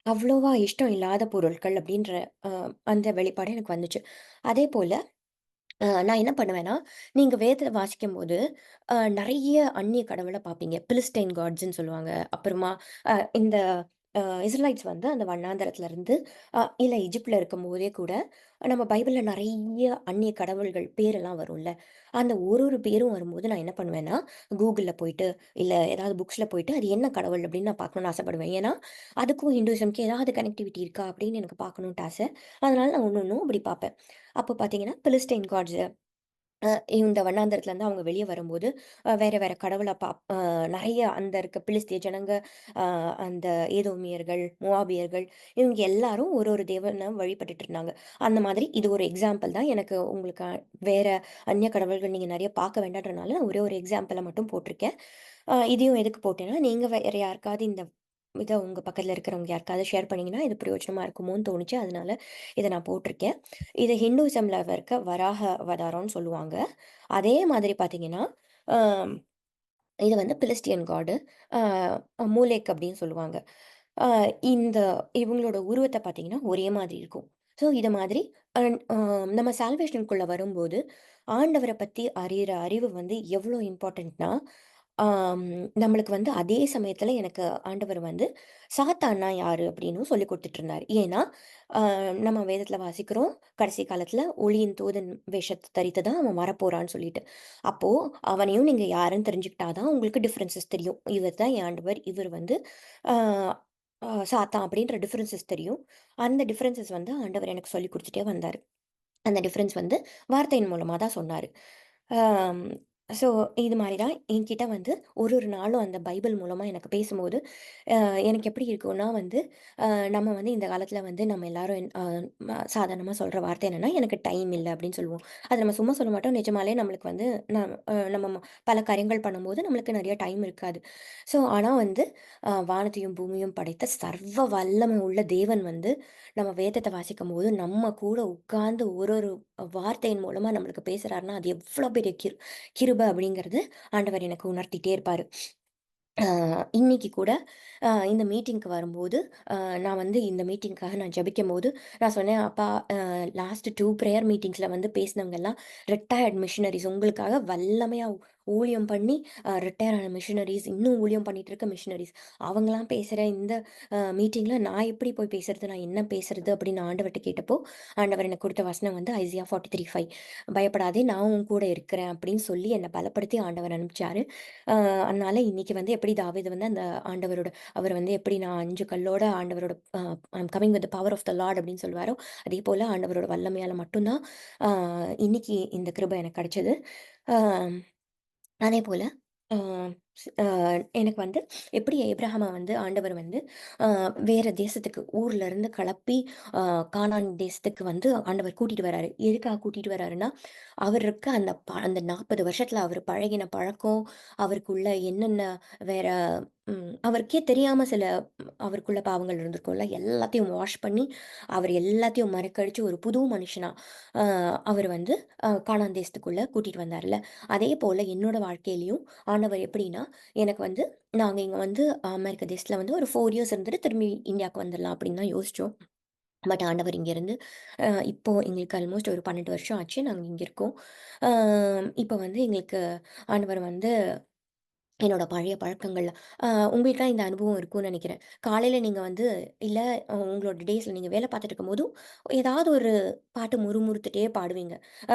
அவ்வளவா இஷ்டம் இல்லாத பொருட்கள் அப்படின்ற அ அந்த வெளிப்பாடு எனக்கு வந்துச்சு. அதேபோல நான் என்ன பண்ணுவேன்னா, நீங்க வேதத்துல வாசிக்கும்போது, நெறைய அந்நிய கடவுள பார்ப்பீங்க. பிலிஸ்டைன் காட்ஸ்ன்னு சொல்லுவாங்க. அப்புறமா இந்த இஸ்ரலைட்ஸ் வந்து அந்த வண்ணாந்தரத்துலருந்து இல்ல எகிப்ட்ல இருக்கும்போதே கூட, நம்ம பைபிள்ல நெறைய அந்நிய கடவுள்கள் பேரெல்லாம் வரும்ல. அந்த ஒரு பேரும் வரும்போது நான் என்ன பண்ணுவேன்னா, கூகுள்ல போயிட்டு, இல்ல ஏதாவது புக்ஸ்ல போயிட்டு, அது என்ன கடவுள் அப்படின்னு நான் பார்க்கணும்னு ஆசைப்படுவேன். ஏன்னா, அதுக்கும் ஹிந்துயிசம்க்கும் ஏதாவது கனெக்டிவிட்டி இருக்கா அப்படின்னு எனக்கு பார்க்கணுன்ட்டு ஆசை. அதனால நான் ஒண்ணும் அப்படி பார்ப்பேன். அப்போ பார்த்தீங்கன்னா, பிலிஸ்டைன் காட்ஸ் இந்த வண்ணாந்தரத்துலருந்து அவங்க வெளிய வரும்போது, வேற வேற கடவுள நெறைய அந்த இருக்க பிலிஸ்திய ஜனங்க, அ அந்த ஏதோமியர்கள், மோவாபியர்கள் இவங்க எல்லாரும் ஒரு தேவன வழிபட்டுட்டு இருந்தாங்க. அந்த மாதிரி இது ஒரு எக்ஸாம்பிள் தான். எனக்கு உங்களுக்கு வேற அந்நிய கடவுள்கள் நீங்க நெறைய பார்க்க வேண்டான்றனால, நான் ஒரே ஒரு எக்ஸாம்பிள மட்டும் போட்டிருக்கேன். இதையும் எதுக்கு போட்டேன்னா, நீங்க வேற யாருக்காவது இந்த இத உங்க பக்கத்துல இருக்கிறவங்க யாருக்காவது ஷேர் பண்ணீங்கன்னா, இது பிரயோஜனமா இருக்குமோன்னு தோணுச்சு. அதனால இத நான் போட்டிருக்கேன். இது ஹிந்துயிசம்ல இருக்க வராக அவதாரம்னு சொல்லுவாங்க. அதே மாதிரி பார்த்தீங்கன்னா, அ இது வந்து பிலிஸ்டியன் காடு. அ மூலேக் அப்படின்னு சொல்லுவாங்க. அ இந்த இவங்களோட உருவத்த பார்த்தீங்கன்னா, ஒரே மாதிரி இருக்கும். ஸோ இத மாதிரி அன் அ நம்ம சால்வேஷனுக்குள்ள வரும்போது, ஆண்டவர பத்தி அறியிற அறிவு வந்து எவ்வளோ இம்பார்ட்டன்ட்னா, ஆம் நம்மளுக்கு வந்து அதே சமயத்துல எனக்கு ஆண்டவர் வந்து சாத்தான்னா யாரு அப்படின்னும் சொல்லிக் குடுத்துட்டுருந்தாரு. ஏன்னா, நம்ம வேதத்துல வாசிக்கிறோம், கடைசி காலத்துல ஒளியின் தூதன் வேஷத்த தரித்து தான் அவன் வரப்போறான்னு சொல்லிட்டு. அப்போ அவனையும் நீங்க யாருன்னு தெரிஞ்சுக்கிட்டா தான் உங்களுக்கு டிஃபரன்ஸஸ் தெரியும். இவர் தான் என் ஆண்டவர். இவர் வந்து ஆ சாத்தான் அப்படின்ற டிஃபரன்ஸஸ் தெரியும். அந்த டிஃபரன்ஸஸ் வந்து ஆண்டவர் எனக்கு சொல்லிக் குடுத்துட்டே வந்தாரு. அந்த டிஃபரன்ஸ் வந்து வார்த்தையின் மூலமா தான் சொன்னாரு. ஆம் ஸோ இது மாரி தான் என்கிட்ட வந்து ஒரு நாளும் அந்த பைபிள் மூலமா எனக்கு பேசும்போது, எனக்கு எப்படி இருக்கும்னா வந்து, அ நம்ம வந்து இந்த காலத்தில வந்து நம்ம எல்லாரும் சாதாரணமா சொல்ற வார்த்தை என்னன்னா, "எனக்கு டைம் இல்ல" அப்படின்னு சொல்லுவோம். அது நம்ம சும்மா சொல்ல மாட்டோம். நிஜமாலே நம்மளுக்கு வந்து நம்ம பல காரியங்கள் பண்ணும்போது நம்மளுக்கு நெறைய டைம் இருக்காது. ஸோ ஆனா வந்து வானத்தையும் பூமியும் படைத்த சர்வ வல்லமை உள்ள தேவன் வந்து நம்ம வேதத்த வாசிக்கும்போது, நம்ம கூட உட்கார்ந்து ஒரு வார்த்தையின் மூலமா நம்மளுக்கு பேசுறாருன்னா, அது எவ்ளோ பெரிய கிருப அப்படிங்கிறது ஆண்டவர் எனக்கு உணர்த்திட்டே இருப்பாரு. இன்னைக்கு கூட இந்த மீட்டிங்க்கு வரும்போது, நான் வந்து இந்த மீட்டிங்க்காக நான் ஜெபிக்கும்போது, நான் சொன்னேன், "அப்பா லாஸ்ட் 2 பிரேயர் மீட்டிங்ஸ்ல வந்து பேசினவங்கலாம் ரிட்டயர்ட் மிஷனரீஸ். உங்களுக்காக வல்லமையா ஊழியம் பண்ணி ரிட்டயர் ஆன மிஷனரீஸ், இன்னும் ஊழியம் பண்ணிட்டு இருக்க மிஷனரீஸ். அவங்கலாம் பேசுற இந்த மீட்டிங்ல நான் எப்படி போய் பேசுறது? நான் என்ன பேசுறது?" அப்படின்னு ஆண்டவர்ட்ட கேட்டப்போ, ஆண்டவர் எனக்கு குடுத்த வசனம் வந்து ஐசியா 43:5 "பயப்படாதே நான் உன் கூட இருக்கிறேன்" அப்படின்னு சொல்லி என்ன பலப்படுத்தி ஆண்டவர் அனுப்பிச்சாரு. அ அதனால இன்னைக்கு வந்து எப்படி தாவீது வந்து அந்த ஆண்டவரோட அவர் வந்து எப்படி நான் 5 கல்லோட ஆண்டவரோட I am coming with the power of the lord அப்படின்னு சொல்வாரோ, அதே போல ஆண்டவரோட வல்லமையால மட்டும் தான் அ இன்னைக்கு இந்த கிருபை எனக்கு கிடைச்சது. அ அதேபோல, அ ஸ் அ எனக்கு வந்து எப்படி ஏப்ரஹாம வந்து ஆண்டவர் வந்து அ வேற தேசத்துக்கு ஊர்லருந்து கெளப்பி அ கானான் தேசத்துக்கு வந்து ஆண்டவர் கூட்டிட்டு வராரு. எதுக்காக கூட்டிட்டு வராருன்னா, அவர் இருக்க அந்த 40 வருஷத்துல அவரு பழகின பழக்கம், அவருக்குள்ள என்னென்ன வேற அவருக்கே தெரியாம சில அவருக்குள்ள பாவங்கள் இருந்திருக்கும்ல, எல்லாத்தையும் வாஷ் பண்ணி, அவர் எல்லாத்தையும் மறக்கடிச்சு ஒரு புது மனுஷனா அ அவர் வந்து கானான் தேசத்துக்குள்ள கூட்டிட்டு வந்தார்ல. அதே போல என்னோட வாழ்க்கையிலயும் ஆண்டவர் எப்படின்னா, எனக்கு வந்து நாங்க இங்க வந்து அமெரிக்க தேசத்துல வந்து ஒரு 4 இயர்ஸ் இருந்துட்டு திரும்பி இந்தியாவுக்கு வந்துரலாம் அப்படின்னு தான் யோசிச்சோம். பட் ஆண்டவர் இங்கேருந்து இப்போ எங்களுக்கு ஆல்மோஸ்ட் ஒரு 12 வருஷம் ஆச்சு. நாங்க இங்க இருக்கோம். அ இப்ப வந்து எங்களுக்கு ஆண்டவர் வந்து என்னோட பழைய பழக்கங்கள்ல உங்களுக்கெல்லாம் இந்த அனுபவம் இருக்கும்னு நெனைக்கிறேன். காலையில நீங்க வந்து இல்ல உங்களோட டேஸ்ல நீங்க வேலை பார்த்துட்டு இருக்கும்போதும், ஏதாவது ஒரு பாட்டு முறுமுறுத்துட்டே பாடுவீங்க. அ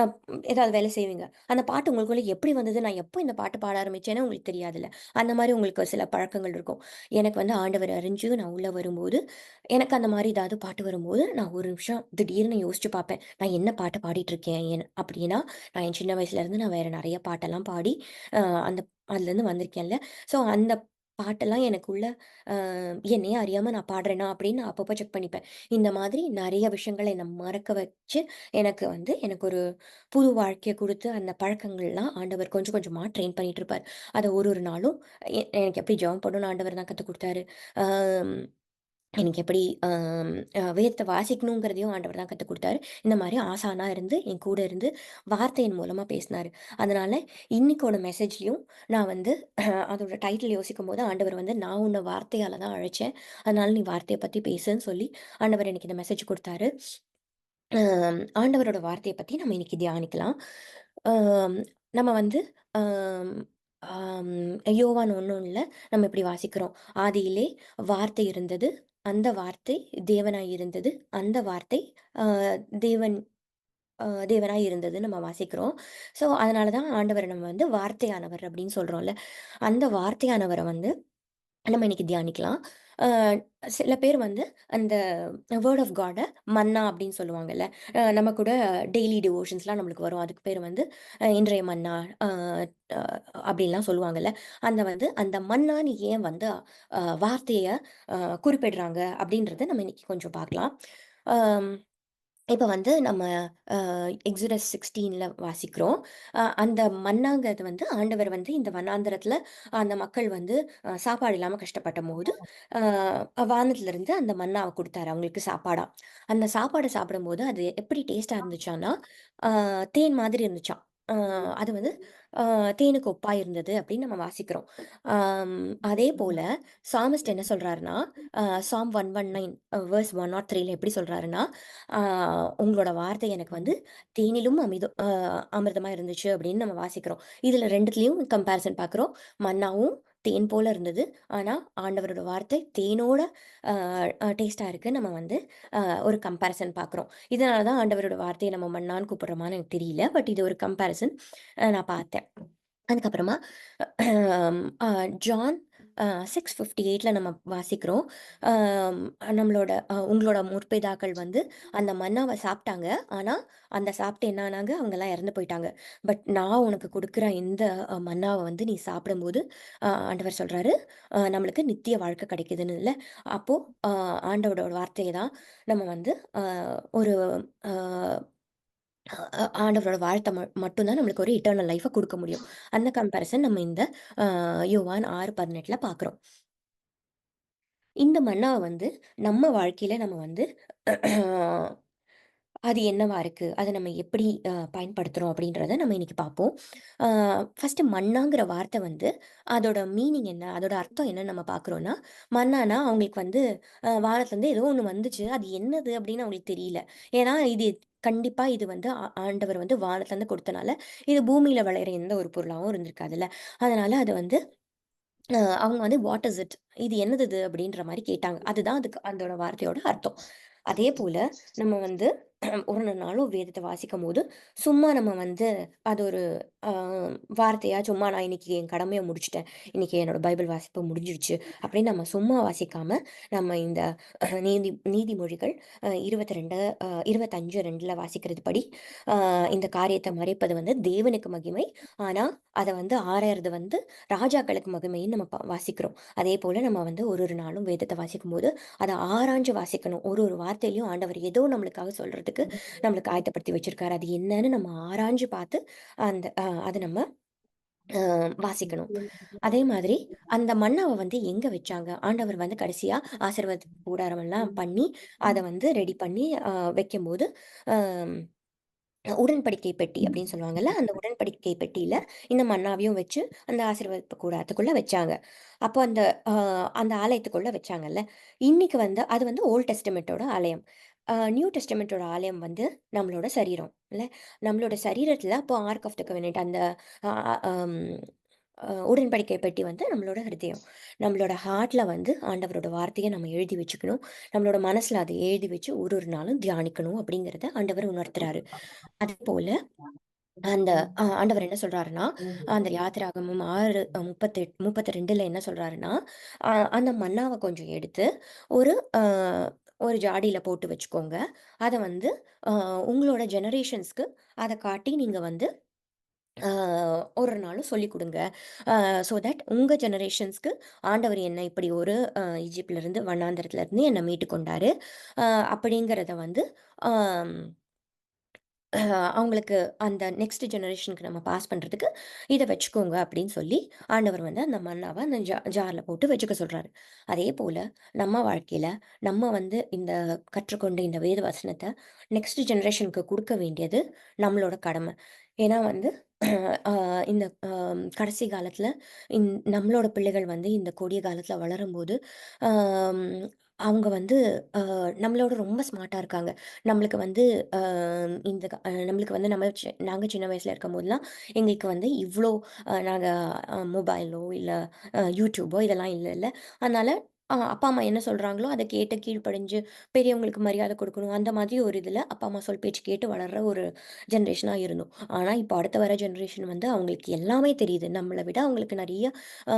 ஏதாவது வேலை செய்வீங்க. அந்த பாட்டு உங்களுக்குள்ள எப்படி வந்தது? நான் எப்போ இந்த பாட்டு பாட ஆரம்பிச்சேன்னு உங்களுக்கு தெரியாதுல்ல. அந்த மாரி உங்களுக்கு சில பழக்கங்கள் இருக்கும். எனக்கு வந்து ஆண்டவர் அறிஞ்சு நான் உள்ள வரும்போது, எனக்கு அந்த மாரி ஏதாவது பாட்டு வரும்போது, நான் ஒரு நிமிஷம் திடீர்னு யோசிச்சு பார்ப்பேன். நான் என்ன பாட்டு பாடிட்டுருக்கேன்? அப்படின்னா, நான் என் சின்ன வயசுலேருந்து நான் வேற நெறைய பாட்டெல்லாம் பாடி, அ அந்த அதுலேருந்து வந்திருக்கேன்ல. ஸோ அந்த பாட்டெல்லாம் எனக்குள்ள அ என்னையே அறியாம நான் பாடுறேனா அப்படின்னு நான் அப்பப்போ செக் பண்ணிப்பேன். இந்த மாதிரி நெறைய விஷயங்கள என்ன மறக்க வச்சு, எனக்கு வந்து எனக்கு ஒரு புது வாழ்க்கைய குடுத்து, அந்த பழக்கங்கள்லாம் ஆண்டவர் கொஞ்சம் கொஞ்சமா ட்ரெயின் பண்ணிட்டு இருப்பாரு. அத ஒரு ஒரு நாளும் எனக்கு எப்படி ஜெபம் பண்ணணும்னு ஆண்டவர் தான் கத்துக் குடுத்தாரு. அம் எனக்கு எப்படி வேதத்த வாசிக்கணுங்கிறதையும் ஆண்டவர் தான் கத்துக் குடுத்தாரு. இந்த மாரி ஆசானா இருந்து, என் கூட இருந்து வார்த்தையின் மூலமா பேசினாரு. அதனால இன்னைக்கோட மெசேஜ்லயும் நான் வந்து அதோட டைட்டில் யோசிக்கும்போது ஆண்டவர் வந்து, "நான் உன்ன வார்த்தையால தான் அழைச்சேன். அதனால நீ வார்த்தைய பத்தி பேசுன்னு" சொல்லி ஆண்டவர் எனக்கு இந்த மெசேஜ் குடுத்தாரு. ஆண்டவரோட வார்த்தைய பத்தி நம்ம இன்னைக்கு தியானிக்கலாம். அம் நம்ம வந்து அம் ஆம் யோவான் 1:1ல நம்ம இப்படி வாசிக்கிறோம். "ஆதியிலே வார்த்தை இருந்தது. அந்த வார்த்தை தேவனாய் இருந்தது. அந்த வார்த்தை அ தேவன் தேவனாய் இருந்ததுன்னு" நம்ம வாசிக்கிறோம். ஸோ, அதனால தான் ஆண்டவர நம்ம வந்து வார்த்தையானவர் அப்படின்னு சொல்றோம்ல. அந்த வார்த்தையானவர வந்து நம்ம இன்னைக்கு தியானிக்கலாம். அ சில பேர் வந்து அந்த வேர்ட் ஆஃப் காட மன்னா அப்படின்னு சொல்லுவாங்கல்ல. நம்ம கூட டெய்லி டிவோஷன்ஸ்லாம் நம்மளுக்கு வரும். அதுக்கு பேர் வந்து இன்றைய மன்னா அ அ அப்படின்லாம் சொல்லுவாங்கல்ல. அந்த மன்னான்னு ஏன் வந்து வார்த்தைய அ குறிப்பிடுறாங்க அப்படின்றத நம்ம இன்னைக்கு கொஞ்சம் பார்க்கலாம். அம் இப்ப வந்து நம்ம எக்ஸோடஸ் 16ல வாசிக்கிறோம். அந்த மன்னாங்கிறது வந்து ஆண்டவர் வந்து இந்த வனாந்தரத்தில அந்த மக்கள் வந்து சாப்பாடு இல்லாம கஷ்டப்பட்டபோது, வானத்திலிருந்து அந்த மன்னாவ குடுத்தாரு அவங்களுக்கு சாப்பாடா. அந்த சாப்பாட சாப்பிடும்போது அது எப்படி டேஸ்ட்டா இருந்துச்சான்னா, அ தேன் மாதிரி இருந்துச்சாம். அ அது வந்து தேனுக்கு ஒப்பா இருந்தது அப்படின்னு நம்ம வாசிக்கிறோம். அம் அதேபோல சாமிஸ்ட் என்ன சொல்றாருன்னா, சாம் 119 வெர்ஸ் 103ல எப்படி சொல்றாருன்னா, ஆ உங்களோட வார்த்தை எனக்கு வந்து தேனிலும் அமிர்தமா இருந்துச்சு அப்படின்னு நம்ம வாசிக்கிறோம். இதுல 2த்துலயும் கம்பேரிசன் பார்க்குறோம். மன்னாவும் தேன் போல இருந்தது. ஆனா, ஆண்டவரோட வார்த்தை தேனோட அ டேஸ்ட்டா இருக்கு. நம்ம வந்து ஒரு கம்பேரிசன் பார்க்குறோம். இதனால தான் ஆண்டவரோட வார்த்தைய நம்ம மன்னான்னு கூப்பிடுறோமான்னு எனக்கு தெரியல. பட் இது ஒரு கம்பேரிசன் நான் பார்த்தேன். அதுக்கப்புறமா அ ஜான் 6:58ல நம்ம வாசிக்கிறோம். அம் நம்மளோட உங்களோட முற்பிதாக்கள் வந்து அந்த மன்னாவ சாப்பிட்டாங்க. ஆனா, அந்த சாப்பிட்டு என்ன ஆனாங்க? அவங்கலாம் இறந்து போயிட்டாங்க. பட் நான் உனக்கு குடுக்குற இந்த மன்னாவ வந்து நீ சாப்பிடும்போது, ஆண்டவர் சொல்றாரு, நம்மளுக்கு நித்திய வாழ்க்கை கிடைக்குதுன்னுல்ல. அப்போ அ ஆண்டவரோட வார்த்தைய தான் நம்ம வந்து ஒரு அ ஆண்டவரோட வாழ்த்த மட்டும் தான் நம்மளுக்கு ஒரு எட்டர்னல் லைஃப குடுக்க முடியும். அந்த கம்பேரிசன் நம்ம இந்த அ யோவான் 6:18ல பார்க்குறோம். இந்த மன்னாவ வந்து நம்ம வாழ்க்கையில நம்ம வந்து அது என்னவா இருக்கு? அத நம்ம எப்படி பயன்படுத்துறோம் அப்படின்றத நம்ம இன்னைக்கு பார்ப்போம். அ ஃபர்ஸ்ட்டு மன்னாங்கிற வார்த்தை வந்து அதோட மீனிங் என்ன? அதோட அர்த்தம் என்னன்னு நம்ம பார்க்குறோம்னா, மன்னானா அவங்களுக்கு வந்து வானத்துலருந்து ஏதோ ஒண்ணு வந்துச்சு. அது என்னது அப்படின்னு அவங்களுக்கு தெரியல. ஏன்னா கண்டிப்பா இது வந்து ஆண்டவர் வந்து வானத்துலருந்து கொடுத்தனால, இது பூமியில விளையிற எந்த ஒரு பொருளாவும் இருந்திருக்காதுல்ல. அதனால அது வந்து அவங்க வந்து "வாட் இஸ் இட்? இது என்னது இது?" அப்படின்ற மாரி கேட்டாங்க. அதுதான் அதுக்கு அதோட வார்த்தையோட அர்த்தம். அதேபோல நம்ம வந்து ஒரு நாளும் வேதத்த வாசிக்கும்போது, சும்மா நம்ம வந்து அது ஒரு அ வார்த்தையா சும்மா நான் இன்னைக்கு என் கடமைய முடிச்சுட்டேன். இன்னைக்கு என்னோட பைபிள் வாசிப்பு முடிஞ்சிருச்சு. அப்படின்னு நம்ம சும்மா வாசிக்காம, நம்ம இந்த நீதிமொழிகள் 22 25:2ல வாசிக்கிறது படி, அ இந்த காரியத்த மறைப்பது வந்து தேவனுக்கு மகிமை. ஆனா, அத வந்து ஆராயறது வந்து ராஜாக்களுக்கு மகிமைன்னு நம்ம வாசிக்கிறோம். அதேபோல நம்ம வந்து ஒரு ஒரு நாளும் வேதத்த வாசிக்கும்போது, அத ஆராய்ஞ்சு வாசிக்கணும். ஒரு ஒரு வார்த்தையிலயும் ஆண்டவர் ஏதோ நம்மளுக்காக சொல்றதுக்கு நம்மளுக்கு ஆயத்தப்படுத்தி வச்சிருக்காரு. அது என்னன்னு நம்ம ஆராய்ஞ்சு பார்த்து, அத நம்ம அ வாசிக்கணும். அதே மாதிரி அந்த மன்னாவ வந்து எங்க வச்சாங்க? ஆண்டவர் வந்து கடைசியா ஆசீர்வாத கூடாரமெல்லாம் பண்ணி, அத வந்து ரெடி பண்ணி வைக்கும்போது, அ உடன்படிக்கை பெட்டி அப்படின்னு சொல்லுவாங்கல்ல. அந்த உடன்படிக்கை பெட்டியில இந்த மன்னாவையும் வச்சு, அந்த ஆசீர்வாதப்பு கூடாரத்துக்குள்ள வச்சாங்க. அப்போ அந்த அ அந்த ஆலயத்துக்குள்ள வச்சாங்கல்ல. இன்னைக்கு வந்து அது வந்து ஓல்ட் டெஸ்டமென்ட்டோட ஆலயம். நியூ டெஸ்டமென்ட்டோட ஆலயம் வந்து நம்மளோட சரீரம் இல்ல. நம்மளோட சரீரத்தில அப்போ ஆர்க் ஆஃப் த கவெனன்ட் அந்த அ அம் உடன்படிக்கை பெட்டி வந்து நம்மளோட ஹிருதயம். நம்மளோட ஹார்ட்ல வந்து ஆண்டவரோட வார்த்தைய நம்ம எழுதி வச்சுக்கணும். நம்மளோட மனசுல அத எழுதி வச்சு ஒரு ஒரு நாளும் தியானிக்கணும் அப்படிங்கிறத ஆண்டவர் உணர்த்துறாரு. அதேபோல அந்த ஆண்டவர் என்ன சொல்றாருன்னா, அந்த யாத்திராகமம் 6 38 32ல என்ன சொல்றாருன்னா, அந்த மன்னாவ கொஞ்சம் எடுத்து ஒரு ஒரு ஜாடியில போட்டு வச்சுக்கோங்க. அத வந்து அ உங்களோட ஜெனரேஷன்ஸ்க்கு அத காட்டி நீங்க வந்து அ ஒரு நாளும் சொல்லிக் குடுங்க. சோ தட் உங்க ஜெனரேஷன்ஸ்க்கு ஆண்டவர் என்ன இப்படி ஒரு எகிப்திலிருந்து வனாந்தரத்திலருந்து என்ன மீட்டு கொண்டாரு. அ அப்படிங்கிறத வந்து ஆம் அவங்களுக்கு அந்த நெக்ஸ்ட் ஜெனரேஷனுக்கு நம்ம பாஸ் பண்றதுக்கு இத வச்சுக்கோங்க அப்படின்னு சொல்லி, ஆண்டவர் வந்து அந்த மன்னாவ அந்த ஜார்ல போட்டு வச்சுக்க சொல்றாரு. அதேபோல நம்ம வாழ்க்கையில நம்ம வந்து இந்த கற்றுக்கொண்ட இந்த வேத வசனத்த நெக்ஸ்ட் ஜெனரேஷனுக்கு குடுக்க வேண்டியது நம்மளோட கடமை. ஏன்னா வந்து அ இந்த கடைசி காலத்துல இன் நம்மளோட பிள்ளைகள் வந்து இந்த கொடிய காலத்துல வளரும்போது, அம் அவங்க வந்து நம்மளோட ரொம்ப ஸ்மார்ட்டா இருக்காங்க. நம்மளுக்கு வந்து அ இந்த நம்மளுக்கு வந்து நாங்க சின்ன வயசுல இருக்கும்போதெல்லாம், எங்களுக்கு வந்து இவ்ளோ நாங்க மொபைலோ, இல்ல யூடியூபோ இதெல்லாம் இல்லல்ல. அதனால அப்பா, அம்மா என்ன சொல்றாங்களோ, அத கேட்டு கீழ்ப்படிஞ்சு பெரியவங்களுக்கு மரியாதை குடுக்கணும். அந்த மாதிரி ஒரு இதுல அப்பா, அம்மா சொல் பேச்சு கேட்டு வளர்ற ஒரு ஜெனரேஷனா இருந்தோம். ஆனா, இப்ப அடுத்து வர ஜெனரேஷன் வந்து அவங்களுக்கு எல்லாமே தெரியுது. நம்மள விட அவங்களுக்கு நெறைய அ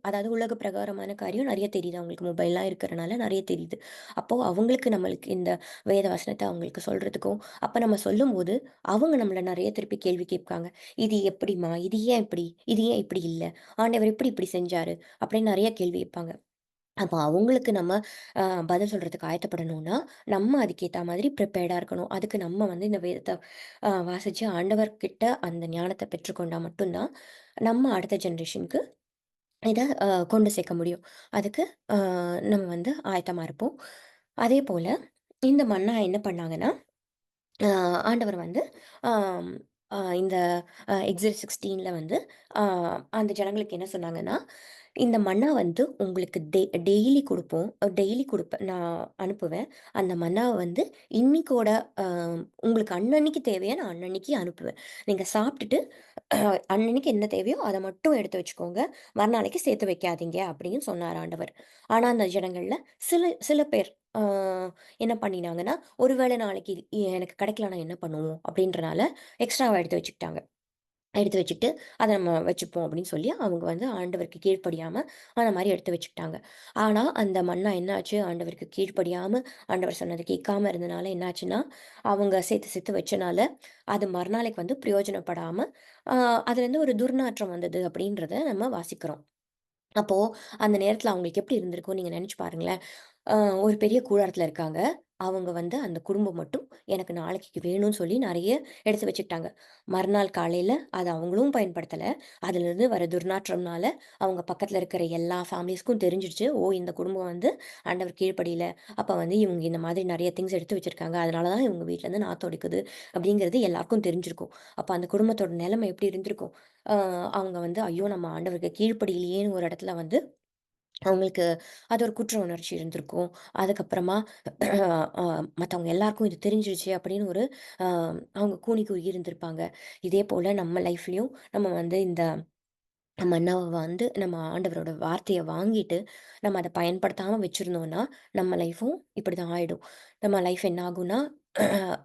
அதாவது உலக பிரகாரமான காரியம் நெறைய தெரியுது. அவங்களுக்கு மொபைல்லாம் இருக்கிறனால நெறைய தெரியுது. அப்போ அவங்களுக்கு நம்மளுக்கு இந்த வேத வசனத்த அவங்களுக்கு சொல்றதுக்கும், அப்ப நம்ம சொல்லும்போது, அவங்க நம்மள நெறைய திருப்பி கேள்வி கேட்பாங்க. "இது எப்படிம்மா? இது ஏன் இப்படி? இது ஏன் இப்படி இல்ல? ஆண்டவர் எப்படி இப்படி செஞ்சாரு?" அப்படின்னு நெறைய கேள்வி கேட்பாங்க. அப்ப அவங்களுக்கு நம்ம அ பதில் சொல்றதுக்கு ஆயத்தப்படணும்னா, நம்ம அதுக்கேத்தா மாதிரி ப்ரிப்பேர்டா இருக்கணும். அதுக்கு நம்ம வந்து இந்த வேதத்த வாசிச்சு ஆண்டவர்கிட்ட அந்த ஞானத்த பெற்றுக்கொண்டா மட்டும் தான், நம்ம அடுத்த ஜெனரேஷனுக்கு இத கொண்டு சேர்க்க முடியும். அதுக்கு அ நம்ம வந்து ஆயத்தமா இருப்போம். அதேபோல இந்த மன்னா என்ன பண்ணாங்கன்னா, அ ஆண்டவர் வந்து ஆம் இந்த எக்ஸோட் 16ல வந்து அ அந்த ஜனங்களுக்கு என்ன சொன்னாங்கன்னா, இந்த மன்னா வந்து உங்களுக்கு டெய்லி குடுப்போம். டெய்லி குடுப்பேன் நான் அனுப்புவேன். அந்த மன்னாவ வந்து இன்னைக்கோட அ உங்களுக்கு அன்னன்னைக்கு தேவைய நான் அன்னன்னைக்கு அனுப்புவேன். நீங்க சாப்பிட்டுட்டு அன்னன்னைக்கு என்ன தேவையோ அத மட்டும் எடுத்து வச்சுக்கோங்க. மறுநாளைக்கு சேர்த்து வைக்காதீங்க அப்படின்னு சொன்னார் ஆண்டவர். ஆனா அந்த ஜனங்கள்ல சில சில பேர் ஆ என்ன பண்ணினாங்கன்னா, ஒருவேளை நாளைக்கு எனக்கு கிடைக்கலனா என்ன பண்ணுவோம்? அப்படின்றனால எக்ஸ்ட்ராவா எடுத்து வச்சுக்கிட்டாங்க. எடுத்து வச்சுட்டு, அத நம்ம வச்சுப்போம் அப்படின்னு சொல்லி, அவங்க வந்து ஆண்டவருக்கு கீழ்ப்படியாம, அந்த மாரி எடுத்து வச்சுக்கிட்டாங்க. ஆனா, அந்த மன்னா என்னாச்சு? ஆண்டவருக்கு கீழ்ப்படியாம, ஆண்டவர் சொன்னத கேட்காம இருந்தனால என்னாச்சுன்னா, அவங்க சேர்த்து சேர்த்து வச்சனால, அது மறுநாளைக்கு வந்து பிரயோஜனப்படாம, அ அதுலேருந்து ஒரு துர்நாற்றம் வந்தது அப்படின்றத நம்ம வாசிக்கிறோம். அப்போ, அந்த நேரத்துல அவங்களுக்கு எப்படி இருந்திருக்கும்னு நீங்க நெனச்சு பாருங்களேன். அ ஒரு பெரிய கூடாரத்துல இருக்காங்க. அவங்க வந்து அந்த குடும்பம் மட்டும் எனக்கு நாளைக்கு வேணும்னு சொல்லி நெறைய எடுத்து வச்சுக்கிட்டாங்க. மறுநாள் காலையில அத அவங்களும் பயன்படுத்தல. அதுலருந்து வர துர்நாற்றம்னால அவங்க பக்கத்துல இருக்கிற எல்லா ஃபேமிலீஸ்க்கும் தெரிஞ்சிடுச்சு. ஓ! இந்த குடும்பம் வந்து ஆண்டவர் கீழ்ப்படியல. அப்ப வந்து இவங்க இந்த மாதிரி நெறைய திங்ஸ் எடுத்து வச்சிருக்காங்க. அதனால தான் இவங்க வீட்லருந்து நாத்தம் அடிக்குது. அப்படிங்கிறது எல்லாருக்கும் தெரிஞ்சிருக்கும். அப்ப அந்த குடும்பத்தோட நெலைமை எப்படி இருந்திருக்கும்? அ அவங்க வந்து ஐயோ! நம்ம ஆண்டவருக்கு கீழ்ப்படியலையேன்னு ஒரு இடத்துல வந்து அவங்களுக்கு அது ஒரு குற்ற உணர்ச்சி இருந்திருக்கும். அதுக்கப்புறமா அ மத்தவங்க எல்லாருக்கும் இது தெரிஞ்சிருச்சு அப்படின்னு ஒரு அ அவங்க கூனி குறுகி இருந்திருப்பாங்க. இதே போல நம்ம லைஃப்லயும் நம்ம வந்து இந்த மன்னாவ வந்து நம்ம ஆண்டவரோட வார்த்தைய வாங்கிட்டு, நம்ம அத பயன்படுத்தாம வச்சிருந்தோம்னா, நம்ம லைஃப்பும் இப்படிதான் ஆயிடும். நம்ம லைஃப் என்ன ஆகும்னா,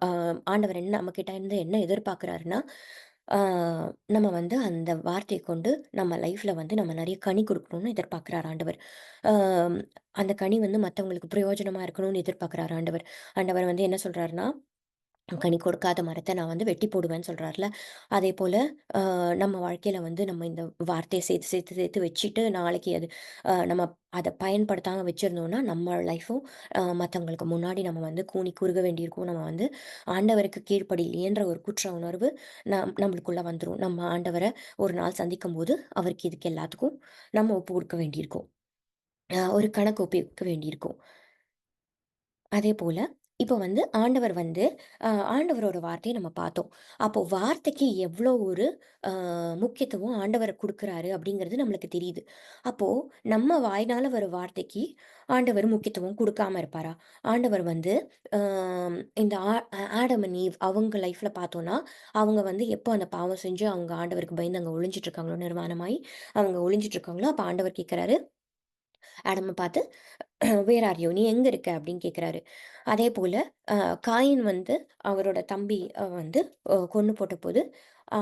அ ஆண்டவர் என்ன நம்மகிட்ட இருந்து என்ன எதிர்பார்க்கிறாருன்னா, ஆ நம்ம வந்து அந்த வார்த்தைய கொண்டு நம்ம லைஃப்ல வந்து நம்ம நெறைய கனி குடுக்கணும்னு எதிர்பார்க்கிறார் ஆண்டவர். ஆம் அந்த கனி வந்து மத்தவங்களுக்கு பிரயோஜனமா இருக்கணும்னு எதிர்பார்க்கிறார் ஆண்டவர். ஆண்டவர் வந்து என்ன சொல்றாருன்னா கனி கொடுக்காத மரத்த நான் வந்து வெட்டி போடுவேன்னு சொல்றார்ல. அதேபோல நம்ம வாழ்க்கையில வந்து நம்ம இந்த வார்த்தைய சேர்த்து, சேர்த்து, சேர்த்து வச்சுட்டு நாளைக்கு அது நம்ம அத பயன்படுத்தாம வச்சிருந்தோம்னா, நம்ம லைஃப்பும் மத்தவங்களுக்கு முன்னாடி நம்ம வந்து கூனி குறுக வேண்டியிருக்கும். நம்ம வந்து ஆண்டவருக்கு கீழ்ப்படியலையேன்ற ஒரு குற்ற உணர்வு நம்மளுக்குள்ள வந்துரும். நம்ம ஆண்டவர ஒரு நாள் சந்திக்கும்போது, அவருக்கு இதுக்கு எல்லாத்துக்கும் நம்ம ஒப்பு குடுக்க வேண்டியிருக்கும். ஒரு கணக்கு ஒப்பிக்க வேண்டியிருக்கும். அதேபோல இப்போ வந்து ஆண்டவர் வந்து ஆண்டவரோட வார்த்தைய நம்ம பார்த்தோம். அப்போ வார்த்தைக்கு எவ்ளோ ஒரு அ முக்கியத்துவம் ஆண்டவர் குடுக்குறாரு அப்படிங்கிறது நம்மளுக்கு தெரியுது. அப்போ நம்ம வாயினால வர வார்த்தைக்கு ஆண்டவர் முக்கியத்துவம் குடுக்காம இருப்பாரா? ஆண்டவர் வந்து அ இந்த ஆடம் அண்ட் ஈவ் அவங்க லைஃப்ல பார்த்தோம்னா, அவங்க வந்து எப்போ அந்த பாவம் செஞ்சு அவங்க ஆண்டவருக்கு பயந்து அங்க ஒளிஞ்சிட்டு இருக்காங்களோ, நிர்வாணமாயி அவங்க ஒளிஞ்சிட்டு இருக்காங்களோ, அப்ப ஆண்டவர் கேட்கறாரு, ஆடம பார்த்து "வேர் ஆர் யூ? நீ எங்க இருக்க?" அப்படின்னு கேட்குறாரு. அதேபோல அ காயின் வந்து அவரோட தம்பி வந்து கொன்னு போட்டபோது,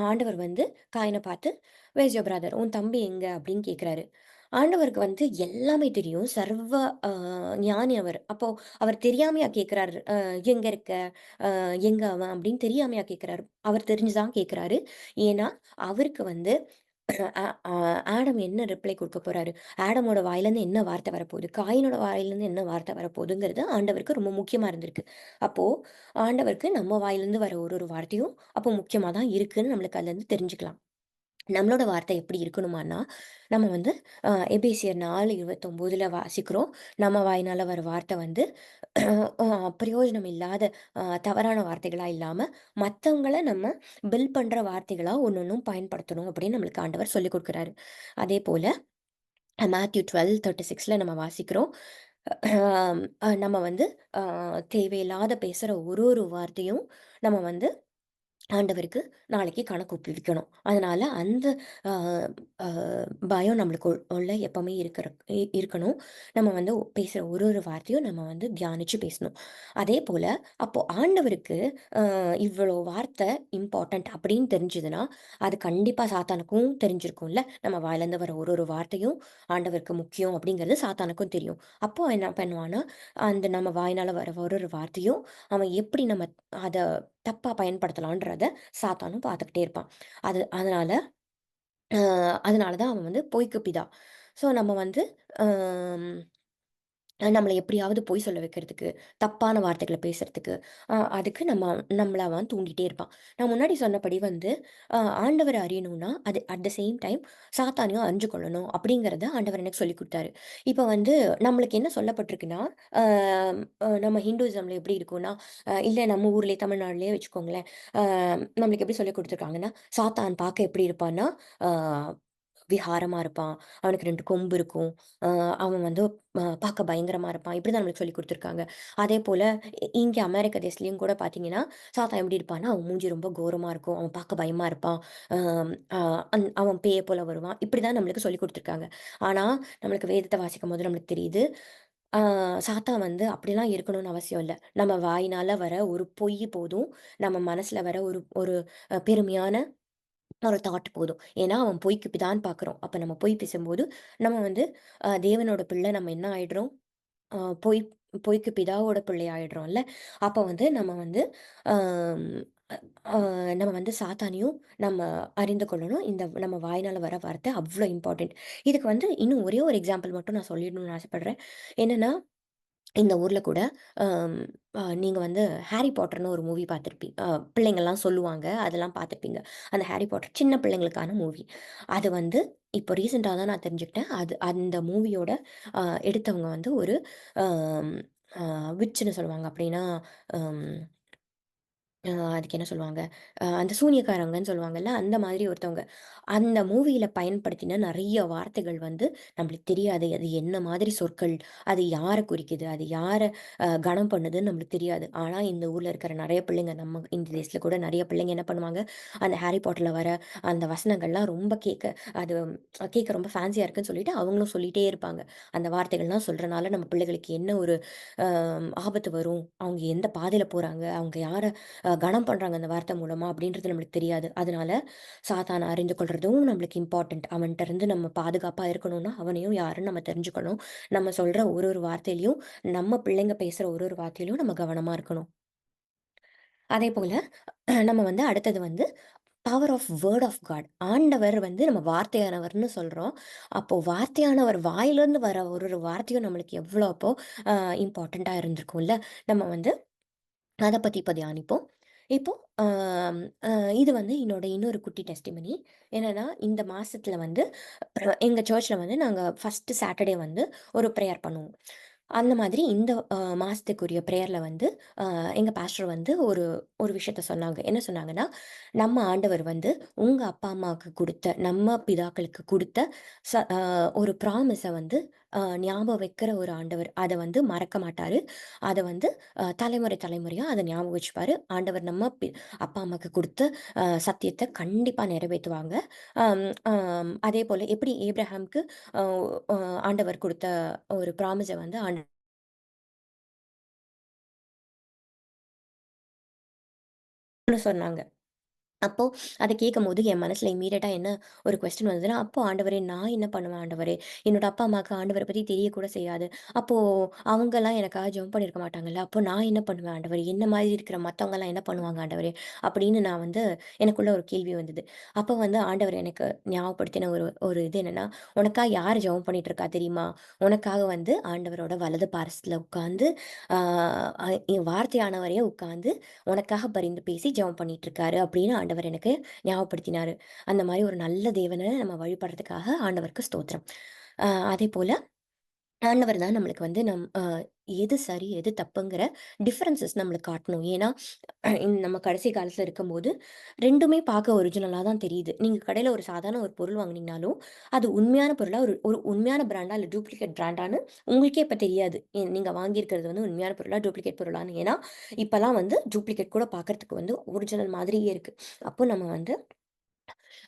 ஆண்டவர் வந்து காயின பார்த்து, "வேர் இஸ் யுவர் பிரதர்? உன் தம்பி எங்க?" அப்படின்னு கேட்குறாரு. ஆண்டவருக்கு வந்து எல்லாமே தெரியும். சர்வ அ ஞானி அவர். அப்போ அவர் தெரியாமையா கேட்குறாரு? "எங்க இருக்க? எங்க அவன்?" அப்படின்னு தெரியாமையா கேட்குறாரு? அவர் தெரிஞ்சு தான் கேட்குறாரு. ஏன்னா, அவருக்கு வந்து அ அ ஆடம் என்ன ரிப்ளை குடுக்க போறாரு? ஆடமோட வாயிலேருந்து என்ன வார்த்தை வரப்போகுது? காயினோட வாயிலேருந்து என்ன வார்த்தை வரப்போகுதுங்கிறது ஆண்டவருக்கு ரொம்ப முக்கியமா இருந்திருக்கு. அப்போ ஆண்டவருக்கு நம்ம வாயிலேருந்து வர ஒரு ஒரு வார்த்தையும் அப்போ முக்கியமா தான் இருக்குன்னு நம்மளுக்கு அதுலேருந்து தெரிஞ்சுக்கலாம். நம்மளோட வார்த்தை எப்படி இருக்கணுமான்னா, நம்ம வந்து எபேசியர் 4:29ல வாசிக்கிறோம். நம்ம வாயினால வர வார்த்தை வந்து பிரயோஜனம் இல்லாத தவறான வார்த்தைகளா இல்லாம, மத்தவங்கள நம்ம பில்ட் பண்ற வார்த்தைகளா ஒண்ணொண்ணும் பயன்படுத்தணும் அப்படின்னு நம்மளுக்கு ஆண்டவர் சொல்லிக் குடுக்குறாரு. அதேபோல மேத்யூ 12:36ல நம்ம வாசிக்கிறோம். நம்ம வந்து அ தேவையில்லாத பேசுற ஒரு ஒரு வார்த்தையும் நம்ம வந்து ஆண்டவருக்கு நாளைக்கு கணக்கு ஒப்புவிக்கணும். அதனால அந்த அ அ பயம் நம்மளுக்கு உள்ள எப்பவுமே இருக்கணும். நம்ம வந்து பேசுற ஒரு ஒரு வார்த்தையும் நம்ம வந்து தியானிச்சு பேசணும். அதேபோல அப்போ ஆண்டவருக்கு இவ்வளோ வார்த்தை இம்பார்ட்டன்ட் அப்படின்னு தெரிஞ்சதுன்னா, அது கண்டிப்பா சாத்தானுக்கும் தெரிஞ்சிருக்கும்ல. நம்ம வாயிலேருந்து வர ஒரு ஒரு வார்த்தையும் ஆண்டவருக்கு முக்கியம் அப்படிங்கிறது சாத்தானுக்கும் தெரியும். அப்போ அவன் என்ன பண்ணுவான்னா, அந்த நம்ம வாயினால வர ஒரு ஒரு வார்த்தையும் அவன் எப்படி நம்ம அத தப்பா பயன்படுத்தலான்றத சாத்தானும் பார்த்துக்கிட்டே இருப்பான். அதனால அதனால தான் அவன் வந்து பொய்க்கு பிதா. ஸோ நம்ம வந்து அம் நம்மள எப்படியாவது பொய் சொல்ல வைக்கிறதுக்கு, தப்பான வார்த்தைகள பேசுறதுக்கு, அதுக்கு நம்மள அவன் தூண்டிட்டே இருப்பான். நான் முன்னாடி சொன்னபடி வந்து ஆண்டவர அறியணும்னா, அது அட் த சேம் டைம் சாத்தானையும் அறிஞ்சு கொள்ளணும் அப்படிங்கிறத ஆண்டவர் எனக்கு சொல்லிக் குடுத்தாரு. இப்ப வந்து நம்மளுக்கு என்ன சொல்லப்பட்டிருக்குன்னா, அ நம்ம ஹிந்துயிசம்ல எப்படி இருக்கும்னா, இல்ல நம்ம ஊர்லயே தமிழ்நாடுலயே வச்சுக்கோங்களேன். நம்மளுக்கு எப்படி சொல்லிக் குடுத்துருக்காங்கன்னா, சாத்தான் பார்க்க எப்படி இருப்பான்னா, அ விகாரமா இருப்பான். அவனுக்கு 2 கொம்பு இருக்கும். அ அவன் வந்து பார்க்க பயங்கரமா இருப்பான். இப்படிதான் நம்மளுக்கு சொல்லிக் குடுத்துருக்காங்க. அதேபோல இங்க அமெரிக்க தேசத்துலயும் கூட பார்த்தீங்கன்னா, சாத்தான் எப்படி இருப்பான்னா, அவன் மூஞ்சி ரொம்ப கோரமா இருக்கும். அவன் பார்க்க பயமா இருப்பான். அம் அ அவன் பேய போல வருவான். இப்படிதான் நம்மளுக்கு சொல்லிக் குடுத்துருக்காங்க. ஆனா, நம்மளுக்கு வேதத்த வாசிக்கும்போது நம்மளுக்கு தெரியுது. ஆ சாத்தான் வந்து அப்படிலாம் இருக்கணும்னு அவசியம் இல்ல. நம்ம வாயினால வர ஒரு பொய் போதும். நம்ம மனசுல வர ஒரு ஒரு பெருமையான ஒரு தாட் போதும். ஏன்னா, அவன் பொய்க்கு பிதான்னு பார்க்குறோம். அப்ப நம்ம பொய் பேசும்போது, நம்ம வந்து தேவனோட பிள்ளை நம்ம என்ன ஆயிடுறோம்? அ பொய் பொய்க்கு பிதாவோட பிள்ளை ஆயிடுறோம்ல. அப்ப வந்து நம்ம வந்து அம் அ நம்ம வந்து சாத்தானையும் நம்ம அறிந்து கொள்ளணும். இந்த நம்ம வாயினால வர வார்த்தை அவ்ளோ இம்பார்ட்டன்ட். இதுக்கு வந்து இன்னும் ஒரே ஒரு எக்ஸாம்பிள் மட்டும் நான் சொல்லிடணும்னு ஆசைப்படுறேன். என்னன்னா இந்த ஊர்ல கூட அம் நீங்க வந்து ஹாரி பாட்டர்ன்னு ஒரு மூவி பிள்ளைங்கலாம் சொல்லுவாங்க. அதெல்லாம் பார்த்துருப்பீங்க. அந்த ஹாரி பாட்டர் சின்ன பிள்ளைங்களுக்கான மூவி. அது வந்து இப்போ ரீசென்ட்டா தான் நான் தெரிஞ்சுக்கிட்டேன். அந்த மூவியோட அ எடுத்தவங்க வந்து ஒரு அம் அ விட்ச்ன்னு சொல்லுவாங்க. அப்படின்னா, அம் அதுக்கு என்ன சொல்லுவாங்க? அந்த சூனியக்காரங்கன்னு சொல்லுவாங்கல்ல, அந்த மாதிரி ஒருத்தவங்க. அந்த மூவியில பயன்படுத்தின நெறைய வார்த்தைகள் வந்து நம்மளுக்கு தெரியாது. அது என்ன மாதிரி சொற்கள்? அது யார குறிக்குது? அது யார கனம் பண்ணுதுன்னு நம்மளுக்கு தெரியாது. ஆனா, இந்த ஊர்ல இருக்கிற நெறைய பிள்ளைங்க நம்ம இந்த தேசத்தில கூட நெறைய பிள்ளைங்க என்ன பண்ணுவாங்க, அந்த ஹாரி பாட்டர்ல வர அந்த வசனங்கள்லாம் ரொம்ப அது கேட்க ரொம்ப ஃபேன்சியா இருக்குன்னு சொல்லிட்டு அவங்களும் சொல்லிட்டே இருப்பாங்க. அந்த வார்த்தைகள்லாம் சொல்றனால நம்ம பிள்ளைகளுக்கு என்ன ஒரு அ ஆபத்து வரும்? அவங்க எந்த பாதையில போறாங்க? அவங்க யார கனம் பண்றாங்க அந்த வார்த்தை மூலமா அப்படின்றது நம்மளுக்கு தெரியாது. அதனால சாத்தான அறிந்து கொள்றதும் நம்மளுக்கு இம்பார்ட்டன்ட். அவன்ட்ட இருந்து நம்ம பாதுகாப்பா இருக்கணும்னா, அவனையும் யாருன்னு நம்ம தெரிஞ்சுக்கணும். நம்ம சொல்ற ஒரு ஒரு வார்த்தையிலயும், நம்ம பிள்ளைங்க பேசுற ஒரு ஒரு வார்த்தையிலயும் நம்ம கவனமா இருக்கணும். அதேபோல நம்ம வந்து அடுத்தது வந்து power of word of God. ஆண்டவர் வந்து நம்ம வார்த்தையானவர்ன்னு சொல்றோம். அப்போ வார்த்தையானவர் வாயிலிருந்து வர ஒரு ஒரு வார்த்தையும் நம்மளுக்கு எவ்வளோ அப்போ அ இம்பார்ட்டன்ட்டா இருந்திருக்கும்ல. நம்ம வந்து அத பத்தி இப்ப தியானிப்போம். இப்போ ஆம் அ இது வந்து என்னோட இன்னொரு குட்டி டெஸ்டிமனி. என்னன்னா, இந்த மாசத்துல வந்து எங்க சர்ச்ல வந்து நாங்க ஃபர்ஸ்ட் சாட்டர்டே வந்து ஒரு பிரேயர் பண்ணுவோம். அந்த மாதிரி இந்த மாசத்துக்குரிய பிரேயர்ல வந்து எங்க பாஸ்டர் வந்து ஒரு ஒரு விஷயத்த சொன்னாங்க. என்ன சொன்னாங்கன்னா, "நம்ம ஆண்டவர் வந்து உங்க அப்பா, அம்மாவுக்கு குடுத்த, நம்ம பிதாக்களுக்கு குடுத்த ஒரு ப்ராமிஸ வந்து ஞாபகம் வைக்கிற ஒரு ஆண்டவர். அத வந்து மறக்க மாட்டாரு. அத வந்து தலைமுறை தலைமுறையா அத ஞாபகம் வச்சுப்பாரு. ஆண்டவர் நம்ம அப்பா, அம்மாக்கு குடுத்த சத்தியத்த கண்டிப்பா நிறைவேத்துவாங்க." அதேபோல எப்படி ஏப்ரஹாம்க்கு அ அ ஆண்டவர் குடுத்த ஒரு ப்ராமிஸ வந்து சொன்னாங்க. அப்போ அத கேட்கும்போது என் மனசுல இம்மீடியட்டா என்ன ஒரு கொஸ்டின் வந்ததுன்னா, அப்போ ஆண்டவரே நான் என்ன பண்ணுவேன் ஆண்டவரே? என்னோட அப்பா, அம்மாவுக்கு ஆண்டவர பத்தி தெரியக்கூட செய்யாது. அப்போ அவங்கலாம் எனக்காக ஜெபம் பண்ணியிருக்க மாட்டாங்கல்ல. அப்போ நான் என்ன பண்ணுவேன் ஆண்டவரே? என்ன மாதிரி இருக்கிற மத்தவங்கலாம் என்ன பண்ணுவாங்க ஆண்டவரே? அப்படின்னு நான் வந்து எனக்குள்ள ஒரு கேள்வி வந்தது. அப்போ வந்து ஆண்டவர் எனக்கு ஞாபகப்படுத்தின ஒரு ஒரு இது என்னன்னா, "உனக்காக யார் ஜெபம் பண்ணிட்டு இருக்கா தெரியுமா? உனக்காக வந்து ஆண்டவரோட வலது பாரசத்துல உட்கார்ந்து, ஆ என் வார்த்தையானவரே உட்கார்ந்து உனக்காக பரிந்து பேசி ஜெபம் பண்ணிட்டு இருக்காரு" அப்படின்னு ஆண்டவர் எனக்கு ஞாபகப்படுத்தினாரு. அந்த மாரி ஒரு நல்ல தேவன நம்ம வழிபடுறதுக்காக ஆண்டவருக்கு ஸ்தோத்திரம். அதேபோல ஆண்டவர் தான் நம்மளுக்கு வந்து எது சரி, எது தப்புங்கிற டிஃபரன்ஸஸ் நம்மளுக்கு காட்டணும். ஏன்னா, நம்ம கடைசி காலத்துல இருக்கும்போது 2மே பார்க்க ஒரிஜினலா தான் தெரியுது. நீங்க கடையில ஒரு சாதாரண ஒரு பொருள் வாங்குனீங்கனாலும், அது உண்மையான பொருளா, ஒரு ஒரு உண்மையான பிராண்டா, இல்ல டூப்ளிகேட் பிராண்டான்னு உங்களுக்கே இப்ப தெரியாது. நீங்க வாங்கியிருக்கிறது வந்து உண்மையான பொருளா, டூப்ளிகேட் பொருளான்னு. ஏன்னா, இப்பலாம் வந்து டூப்ளிகேட் கூட பார்க்கறதுக்கு வந்து ஒரிஜினல் மாதிரியே இருக்கு. அப்போ நம்ம வந்து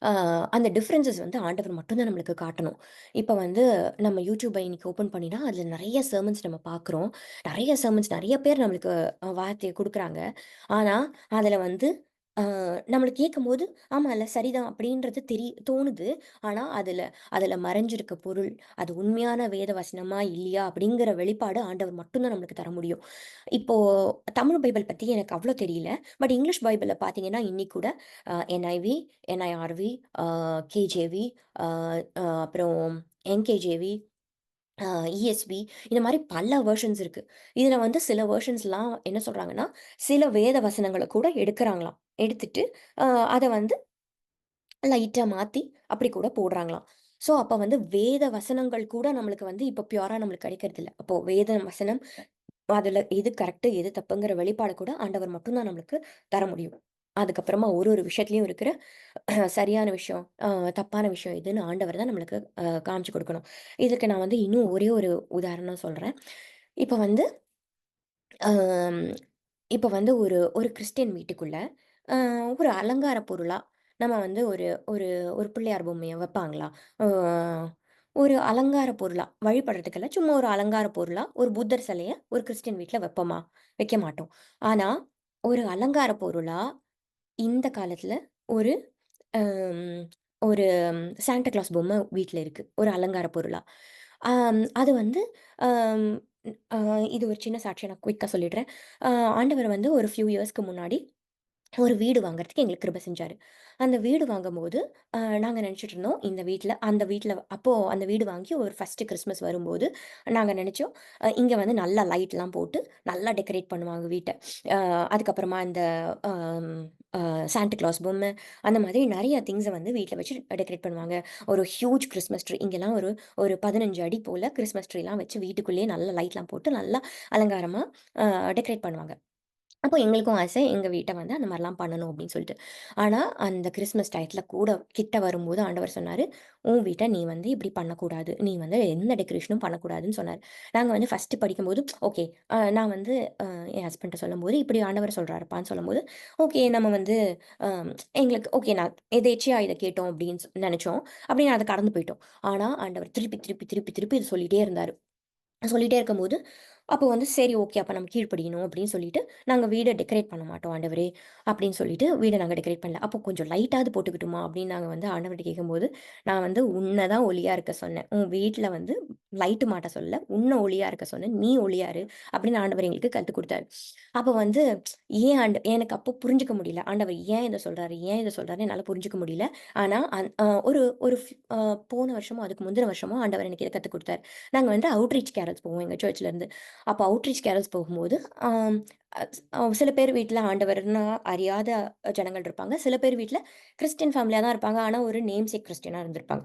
ஆ அந்த டிஃபரன்ஸஸ் வந்து ஆண்டவர் மட்டும் தான் நம்மளுக்கு காட்டணும். இப்ப வந்து நம்ம யூடியூப இன்னைக்கு ஓப்பன் பண்ணினா, அதில நெறைய செர்மன்ஸ் நம்ம பார்க்குறோம். நெறைய செர்மன்ஸ் நெறைய பேர் நம்மளுக்கு வார்த்தைய குடுக்குறாங்க. ஆனா, அதில வந்து நம்மளுக்கு கேட்கும்போது, ஆமால்ல சரிதான் அப்படின்றது தோணுது. ஆனா, அதில அதில மறைஞ்சிருக்க பொருள், அது உண்மையான வேத வசனமா இல்லையா அப்படிங்கிற வெளிப்பாடு ஆண்டவர் மட்டும் தான் நம்மளுக்கு தர முடியும். இப்போ தமிழ் பைபிள் பத்தி எனக்கு அவ்ளோ தெரியல. பட் இங்கிலீஷ் பைபிள்ல பார்த்தீங்கன்னா, இன்னிக்கு கூட NIV, NIRV, அ KJV, அ அ அப்புறம் NKJV, அ ESV இந்த மாரி பல வெர்ஷன்ஸ் இருக்கு. இதுல வந்து சில வெர்ஷன்ஸ்லாம் என்ன சொல்றாங்கன்னா, சில வேத வசனங்கள கூட எடுக்குறாங்களாம். எடுத்துட்டு அ அத வந்து லைட்டா மாத்தி அப்படி கூட போடுறாங்களாம். ஸோ, அப்ப வந்து வேத வசனங்கள் கூட நம்மளுக்கு வந்து இப்ப பியூரா நம்மளுக்கு கிடைக்கிறதில்ல. அப்போ வேத வசனம் அதுல எது கரெக்ட்டு, எது தப்புங்கிற வெளிப்பாட கூட ஆண்டவர் மட்டும் தான் நம்மளுக்கு தர முடியும். அதுக்கப்புறமா ஒரு ஒரு விஷயத்திலயும் இருக்கிற சரியான விஷயம், தப்பான விஷயம் எதுன்னு ஆண்டவர் தான் நம்மளுக்கு காமிச்சு குடுக்கணும். இதுக்கு நான் வந்து இன்னும் ஒரே ஒரு உதாரணம் சொல்றேன். இப்ப வந்து அம் இப்ப வந்து ஒரு ஒரு கிறிஸ்டியன் வீட்டுக்குள்ள அ ஒரு அலங்கார பொருளா நம்ம வந்து ஒரு ஒரு ஒரு பிள்ளையார் பொம்மைய வைப்பாங்களா? அ ஒரு அலங்கார பொருளா, வழிபடுறதுக்கல்ல, சும்மா ஒரு அலங்கார பொருளா ஒரு புத்தர் சிலைய ஒரு கிறிஸ்டியன் வீட்ல வைப்போமா? வைக்க மாட்டோம். ஆனா, ஒரு அலங்கார பொருளா இந்த காலத்துல ஒரு அம் ஒரு சாண்டா கிளாஸ் பொம்மை வீட்ல இருக்கு. ஒரு அலங்கார பொருளா. அது வந்து அம் அ இது ஒரு சின்ன சாட்சியா நான் குயிக்கா சொல்லிடுறேன். அ ஆண்டவர் வந்து ஒரு ஃபியூ இயர்ஸ்க்கு முன்னாடி ஒரு வீடு வாங்குறதுக்கு எங்களுக்கு கிருபை செஞ்சாரு. அந்த வீடு வாங்கும்போது, நாங்க நெனச்சுட்டு இருந்தோம், இந்த வீட்ல அந்த வீட்ல அப்போ அந்த வீடு வாங்கி ஒரு ஃபர்ஸ்ட்டு கிறிஸ்மஸ் வரும்போது, நாங்க நெனச்சோம், இங்க வந்து நல்லா லைட்லாம் போட்டு, நல்லா டெக்கரேட் பண்ணுவாங்க வீட்ட. அதுக்கப்புறமா இந்த அம் சாண்டா கிளாஸ் பொம்மை, அந்த மாதிரி நெறைய திங்ஸ வந்து வீட்ல வச்சு டெக்கரேட் பண்ணுவாங்க. ஒரு ஹியூஜ் கிறிஸ்மஸ் ட்ரீ இங்கலாம் ஒரு ஒரு 15 அடி போல கிறிஸ்மஸ் ட்ரீலாம் வச்சு வீட்டுக்குள்ளேயே நல்லா லைட்லாம் போட்டு, நல்லா அலங்காரமா டெக்கரேட் பண்ணுவாங்க. அப்போ எங்களுக்கும் ஆசை, எங்க வீட்ட வந்து அந்த மாரிலாம் பண்ணணும் அப்படின்னு சொல்லிட்டு. ஆனா, அந்த கிறிஸ்மஸ் டயத்துல கூட கிட்ட வரும்போது ஆண்டவர் சொன்னாரு, "உன் வீட்ட நீ வந்து இப்படி பண்ணக்கூடாது. நீ வந்து எந்த டெக்கரேஷனும் பண்ணக்கூடாதுன்னு" சொன்னாரு. நாங்க வந்து ஃபர்ஸ்ட்டு படிக்கும்போது, ஓகே. நான் வந்து அ என் ஹஸ்பண்ட்ட சொல்லும்போது, "இப்படி ஆண்டவர் சொல்றாருப்பான்னு" சொல்லும்போது, ஓகே நம்ம வந்து அ எங்களுக்கு ஓகே நான் எதேர்ச்சையா இத கேட்டோம் அப்படின்னு நெனச்சோம். அப்படின்னு அத கடந்து போயிட்டோம். ஆனா, ஆண்டவர் திருப்பி, திருப்பி, திருப்பி, திருப்பி இத சொல்லிட்டே இருந்தாரு. சொல்லிட்டே இருக்கும்போது, அப்போ வந்து சரி ஓகே. அப்ப நம்ம கீழ்ப்படியணும் அப்படின்னு சொல்லிட்டு, நாங்க வீட டெக்கரேட் பண்ண மாட்டோம் ஆண்டவரே! அப்படின்னு சொல்லிட்டு வீட நாங்க டெக்கரேட் பண்ணல. அப்போ கொஞ்சம் லைட்டாவது போட்டுக்கட்டுமா? அப்படின்னு நாங்க வந்து ஆண்டவர்ட்ட கேட்கும்போது, நான் வந்து உன்ன தான் ஒளியா இருக்க சொன்னேன். உன் வீட்ல வந்து லைட்டு மாட்ட சொல்லல. உன்ன ஒளியா இருக்க சொன்னேன். நீ ஒளியா இரு அப்படின்னு ஆண்டவர் எங்களுக்கு கத்துக் குடுத்தாரு. அப்ப வந்து எனக்கு அப்போ புரிஞ்சுக்க முடியல. ஆண்டவர் ஏன் இத சொல்றாரு? ஏன் இத சொல்றாருன்னு என்னால புரிஞ்சுக்க முடியல. ஆனா, அந் அ ஒரு ஒரு ஃப் அ போன வருஷமோ, அதுக்கு முந்தின வருஷமோ ஆண்டவர் எனக்கு இத கத்துக் குடுத்தாரு. நாங்க வந்து அவுட்ரீச் கேரல்ஸ் போவோம் எங்க சர்ச்லருந்து. அப்ப அவுட்ரீச் கேரல்ஸ் போகும்போது, ஆம் சில பேர் வீட்ல ஆண்டவர்னா அறியாத ஜனங்கள் இருப்பாங்க. சில பேர் வீட்ல கிறிஸ்டியன் ஃபேமிலியா தான் இருப்பாங்க. ஆனா, ஒரு நேம் சேக் கிறிஸ்டியனா இருந்திருப்பாங்க.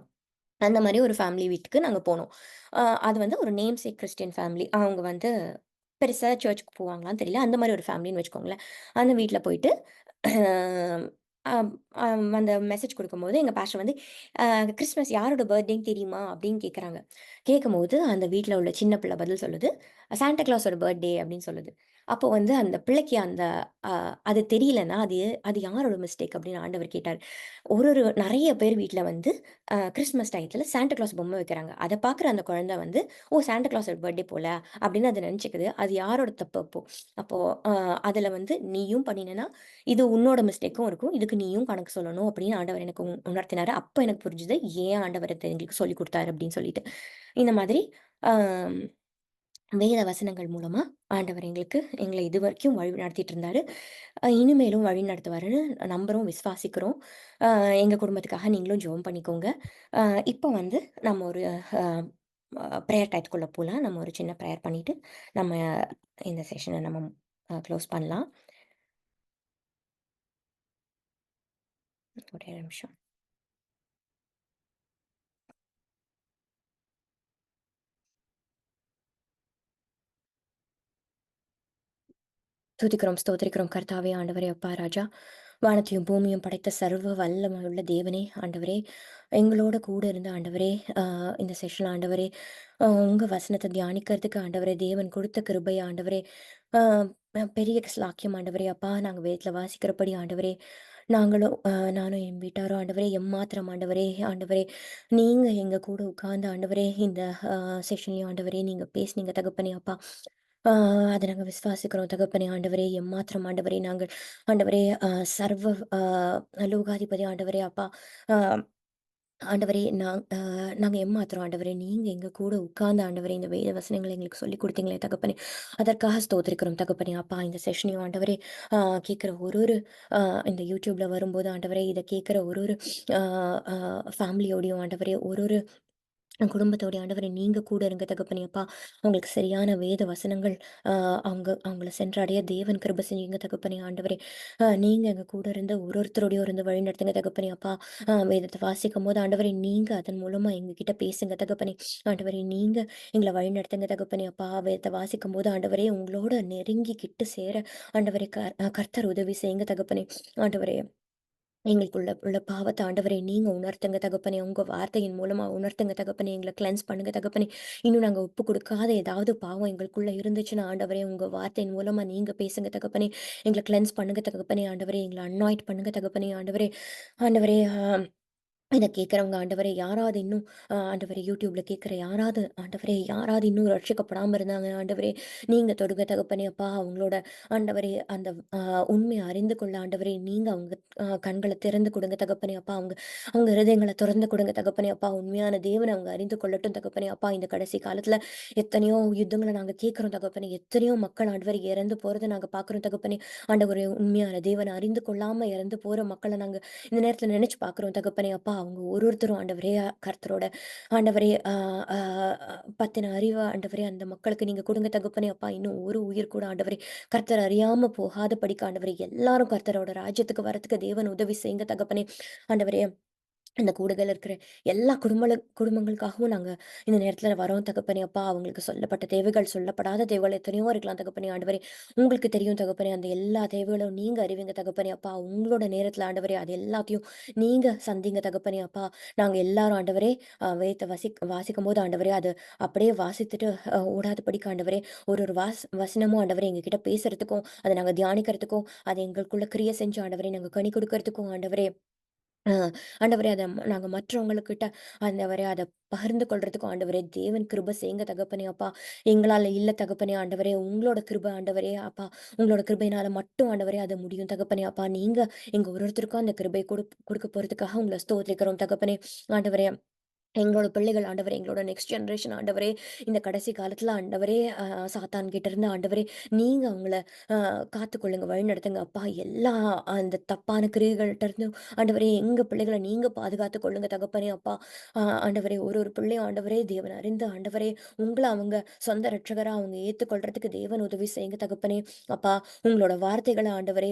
அந்த மாரி ஒரு ஃபேமிலி வீட்டுக்கு நாங்க போனோம். அ அது வந்து ஒரு நேம்சேக் கிறிஸ்டியன் ஃபேமிலி. அவங்க வந்து பெருசா சர்ச்சுக்கு போவாங்களான்னு தெரியல. அந்த மாரி ஒரு ஃபேமிலின்னு வச்சுக்கோங்களேன். அந்த வீட்ல போயிட்டு அம் அந்த மெசேஜ் குடுக்கும்போது எங்க பாஸ்டர் வந்து, "அ கிறிஸ்துமஸ் யாரோட பர்த்டேன்னு தெரியுமா?" அப்படின்னு கேட்குறாங்க. கேட்கும்போது அந்த வீட்ல உள்ள சின்ன பிள்ளை பதில் சொல்லுது, "சாண்டா கிளாஸோட பர்த்டே" அப்படின்னு சொல்லுது. அப்போ வந்து அந்த பிள்ளைக்கு அந்த அ அது தெரியலன்னா, அது அது யாரோட மிஸ்டேக் அப்படின்னு ஆண்டவர் கேட்டாரு. நெறைய பேர் வீட்ல வந்து கிறிஸ்துமஸ் டயத்துல சாண்டா கிளாஸ் பொம்மை வைக்கிறாங்க. அத பார்க்குற அந்த குழந்தை வந்து, "ஓ! சாண்டா கிளாஸோட பர்த்டே போல" அப்படின்னு அது நெனச்சுக்குது. அது யாரோட தப்பு அப்போ? அப்போ அ அதுல வந்து நீயும் பண்ணினேன்னா, இது உன்னோட மிஸ்டேக்கும் இருக்கும். இதுக்கு நீயும் கணக்கு சொல்லணும் அப்படின்னு ஆண்டவர் எனக்கு உணர்த்தினாரு. அப்ப எனக்கு புரிஞ்சுது, ஏன் ஆண்டவர் இத எங்களுக்கு சொல்லிக் குடுத்தாரு அப்படின்னு சொல்லிட்டு. இந்த மாதிரி அ வேத வசனங்கள் மூலமா ஆண்டவர் எங்கள இதுவரைக்கும் வழி நடத்திட்டு இருந்தாரு. இனிமேலும் வழி நடத்துவாருன்னு நம்புறோம், விசுவாசிக்கிறோம். அ எங்க குடும்பத்துக்காக நீங்களும் ஜெபம் பண்ணிக்கோங்க. அ இப்போ வந்து நம்ம ஒரு அ பிரேயர் டயத்துக்குள்ள போலாம். நம்ம ஒரு சின்ன பிரேயர் பண்ணிட்டு, நம்ம இந்த செஷன நம்ம க்ளோஸ் பண்ணலாம். ஒரே நிமிஷம். துதிக்கிறோம், ஸ்தோத்திரிக்கிறோம் கர்த்தாவே, ஆண்டவரே, அப்பா ராஜா. வானத்தையும் பூமியும் படைத்த சர்வ வல்லமையுள்ள தேவனே, ஆண்டவரே, எங்களோட கூட இருந்த ஆண்டவரே, அ இந்த செஷன்ல ஆண்டவரே, உங்க வசனத்த தியானிக்கிறதுக்கு ஆண்டவரே, தேவன் குடுத்த கிருபை ஆண்டவரே, அ பெரிய ஸ்லாக்கியம் ஆண்டவரே, அப்பா நாங்க வேதத்துல வாசிக்கிறபடி ஆண்டவரே, நாங்களும் நானும் என் வீட்டாரும் ஆண்டவரே, எம்மாத்திரம் ஆண்டவரே, ஆண்டவரே, நீங்க எங்க கூட உட்கார்ந்து ஆண்டவரே, இந்த அ செஷன்லயும் ஆண்டவரே, நீங்க பேசுனீங்க தகப்பனே அப்பா. ஆ அத நாங்க விசுவாசிக்கிறோம் தகப்பனே ஆண்டவரே, எம்மாத்திரம் ஆண்டவரே, நாங்கள் ஆண்டவரே, சர்வ அ லோகாதிபதி ஆண்டவரே அப்பா, அ ஆண்டவரே, நாங்க எம்மாத்திரம் ஆண்டவரே, நீங்க எங்க கூட உட்கார்ந்து ஆண்டவரே, இந்த வேத வசனங்கள எங்களுக்கு சொல்லிக் குடுத்தீங்களே தகப்பனே, அதற்காக ஸ்தோத்திரிக்கிறோம் தகப்பனே அப்பா. இந்த செஷனையும் ஆண்டவரே, அ கேட்கிற ஒரு ஒரு அ இந்த யூடியூப்ல வரும்போது ஆண்டவரே, இத கேட்கிற ஒரு ஒரு அ அ ஃபேமிலியோடையும் ஆண்டவரே, ஒரு ஒரு குடும்பத்தோட ஆண்டவரே, நீங்க கூட இருங்க தகப்பனே அப்பா. அவங்களுக்கு சரியான வேத வசனங்கள் அ அவங்கள சென்றடைய தேவன் கிருபை செய்யுங்க தகப்பனே ஆண்டவரே. நீங்க எங்க கூட இருந்து ஒருத்தரோடையும் இருந்து வழிநடத்துங்க தகப்பனே அப்பா. வேதத்த வாசிக்கும்போது ஆண்டவரே, நீங்க அதன் மூலமா எங்ககிட்ட பேசுங்க தகப்பனே. ஆண்டவரே, நீங்க எங்கள வழிநடத்துங்க தகப்பனே அப்பா. வேதத்த வாசிக்கும்போது ஆண்டவரே, உங்களோட நெருங்கி கிட்டு சேர ஆண்டவரே, கர்த்தர் உதவி செய்யுங்க தகப்பனே. ஆண்டவரே, எங்களுக்குள்ள உள்ள பாவத்த ஆண்டவரே, நீங்க உணர்த்துங்க தகப்பனே. உங்க வார்த்தையின் மூலமா உணர்த்துங்க தகப்பனே. எங்கள கிளென்ஸ் பண்ணுங்க தகப்பனே. இன்னும் நாங்க ஒப்பு கொடுக்காத ஏதாவது பாவம் எங்களுக்குள்ள இருந்துச்சுன்னா, ஆண்டவரே, உங்க வார்த்தையின் மூலமா நீங்க பேசுங்க தகப்பனே. எங்கள கிளென்ஸ் பண்ணுங்க தகப்பனே. ஆண்டவரே, எங்கள அனாயிண்ட் பண்ணுங்க தகப்பனே. ஆண்டவரே, ஆண்டவரே, இத கேட்கிறவங்க ஆண்டவரே, யாராவது இன்னும் ஆண்டவரே, யூடியூப்ல கேட்கிற யாராவது ஆண்டவரே, யாராவது இன்னும் ரட்சிக்கப்படாம இருந்தாங்க ஆண்டவரே, நீங்க தொடுங்க தகப்பனே அப்பா. அவங்களோட ஆண்டவரே, அந்த அ உண்மைய அறிந்து கொள்ள ஆண்டவரே, நீங்க அவங்க கண்கள திறந்து கொடுங்க தகப்பனே அப்பா. அவங்க அவங்க இருதயங்கள தொறந்து கொடுங்க தகப்பனே அப்பா. உண்மையான தேவன அவங்க அறிந்து கொள்ளட்டும் தகப்பனே அப்பா. இந்த கடைசி காலத்துல எத்தனையோ யுத்தங்கள நாங்க கேட்கிறோம் தகப்பனே. எத்தனையோ மக்கள் ஆண்டவரே இறந்து போறத நாங்க பார்க்குறோம் தகப்பனே. ஆண்டவரே, உண்மையான தேவன அறிந்து கொள்ளாம இறந்து போற மக்கள நாங்க இந்த நேரத்துல நினைச்சு பார்க்குறோம் தகப்பனே அப்பா. அவங்க ஒருத்தரும் ஆண்டவரே, கர்த்தரோட ஆண்டவரே, அ பத்தின அறிவ ஆண்டவரே, அந்த மக்களுக்கு நீங்க குடுங்க தகப்பனே அப்பா. இன்னும் ஒரு உயிர் கூட ஆண்டவரே, கர்த்தர் அறியாம போகாதபடிக்கு ஆண்டவரே, எல்லாரும் கர்த்தரோட ராஜ்யத்துக்கு வரத்துக்கு தேவன் உதவி செய்யுங்க தகப்பனே. ஆண்டவரே, இந்த கூடுகையில இருக்கிற எல்லா குடும்பங்களுக்காகவும் நாங்க இந்த நேரத்துல வரோம் தகப்பனே அப்பா. அவங்களுக்கு சொல்லப்பட்ட தேவைகள், சொல்லப்படாத தேவைகள் எத்தனையோ இருக்கலாம் தகப்பனே ஆண்டவரே. உங்களுக்கு தெரியும் தகப்பனே. அந்த எல்லா தேவைகளும் நீங்க அறிவீங்க தகப்பனே அப்பா. உங்களோட நேரத்துல ஆண்டவரே, அது எல்லாத்தையும் நீங்க சந்திங்க தகப்பனே அப்பா. நாங்க எல்லாரும் ஆண்டவரே, வேதத்த வாசிக்கும்போது ஆண்டவரே, அது அப்படியே வாசித்துட்டு ஓடாதபடிக்கு ஆண்டவரே, ஒரு ஒரு வசனமும் ஆண்டவரே எங்ககிட்ட பேசுறதுக்கும், அத நாங்க தியானிக்கிறதுக்கும், அது எங்களுக்குள்ள கிரியை செஞ்சு ஆண்டவரே, நாங்க கனி கொடுக்கறதுக்கும் ஆண்டவரே, ஆ ஆண்டவரே, அத நாங்க மற்றவங்ககிட்ட ஆண்டவரே, அத பகிர்ந்து கொள்றதுக்கும் ஆண்டவரே, தேவன் கிருபை செய்யுங்க தகப்பனே அப்பா. எங்களால இல்ல தகப்பனே ஆண்டவரே, உங்களோட கிருபை ஆண்டவரே அப்பா. உங்களோட கிருபையினால மட்டும் ஆண்டவரே அது முடியும் தகப்பனே அப்பா. நீங்க எங்க ஒருத்தருக்கும் அந்த கிருபை குடுக்க போறதுக்காக உங்கள ஸ்தோத்திரிக்கிறோம் தகப்பனே. ஆண்டவரே, எங்களோட பிள்ளைகள் ஆண்டவரே, எங்களோட நெக்ஸ்ட் ஜெனரேஷன் ஆண்டவரே, இந்த கடைசி காலத்துல ஆண்டவரே, சாத்தான் கிட்ட இருந்து ஆண்டவரே, நீங்க அவங்கள அ காத்துக்கொள்ளுங்க, வழிநடத்துங்க அப்பா. எல்லா அந்த தப்பான கிரியைகள்ட்ட இருந்தும் ஆண்டவரே, எங்க பிள்ளைகள நீங்க பாதுகாத்துக் கொள்ளுங்க தகப்பனே அப்பா. ஆண்டவரே, ஒரு ஒரு பிள்ளையும் ஆண்டவரே, தேவன் அறிந்து ஆண்டவரே, உங்கள அவங்க சொந்த இரட்சகரா அவங்க ஏத்துக்கொள்றதுக்கு தேவன் உதவி செய்யுங்க தகப்பனே அப்பா. உங்களோட வார்த்தைகள ஆண்டவரே,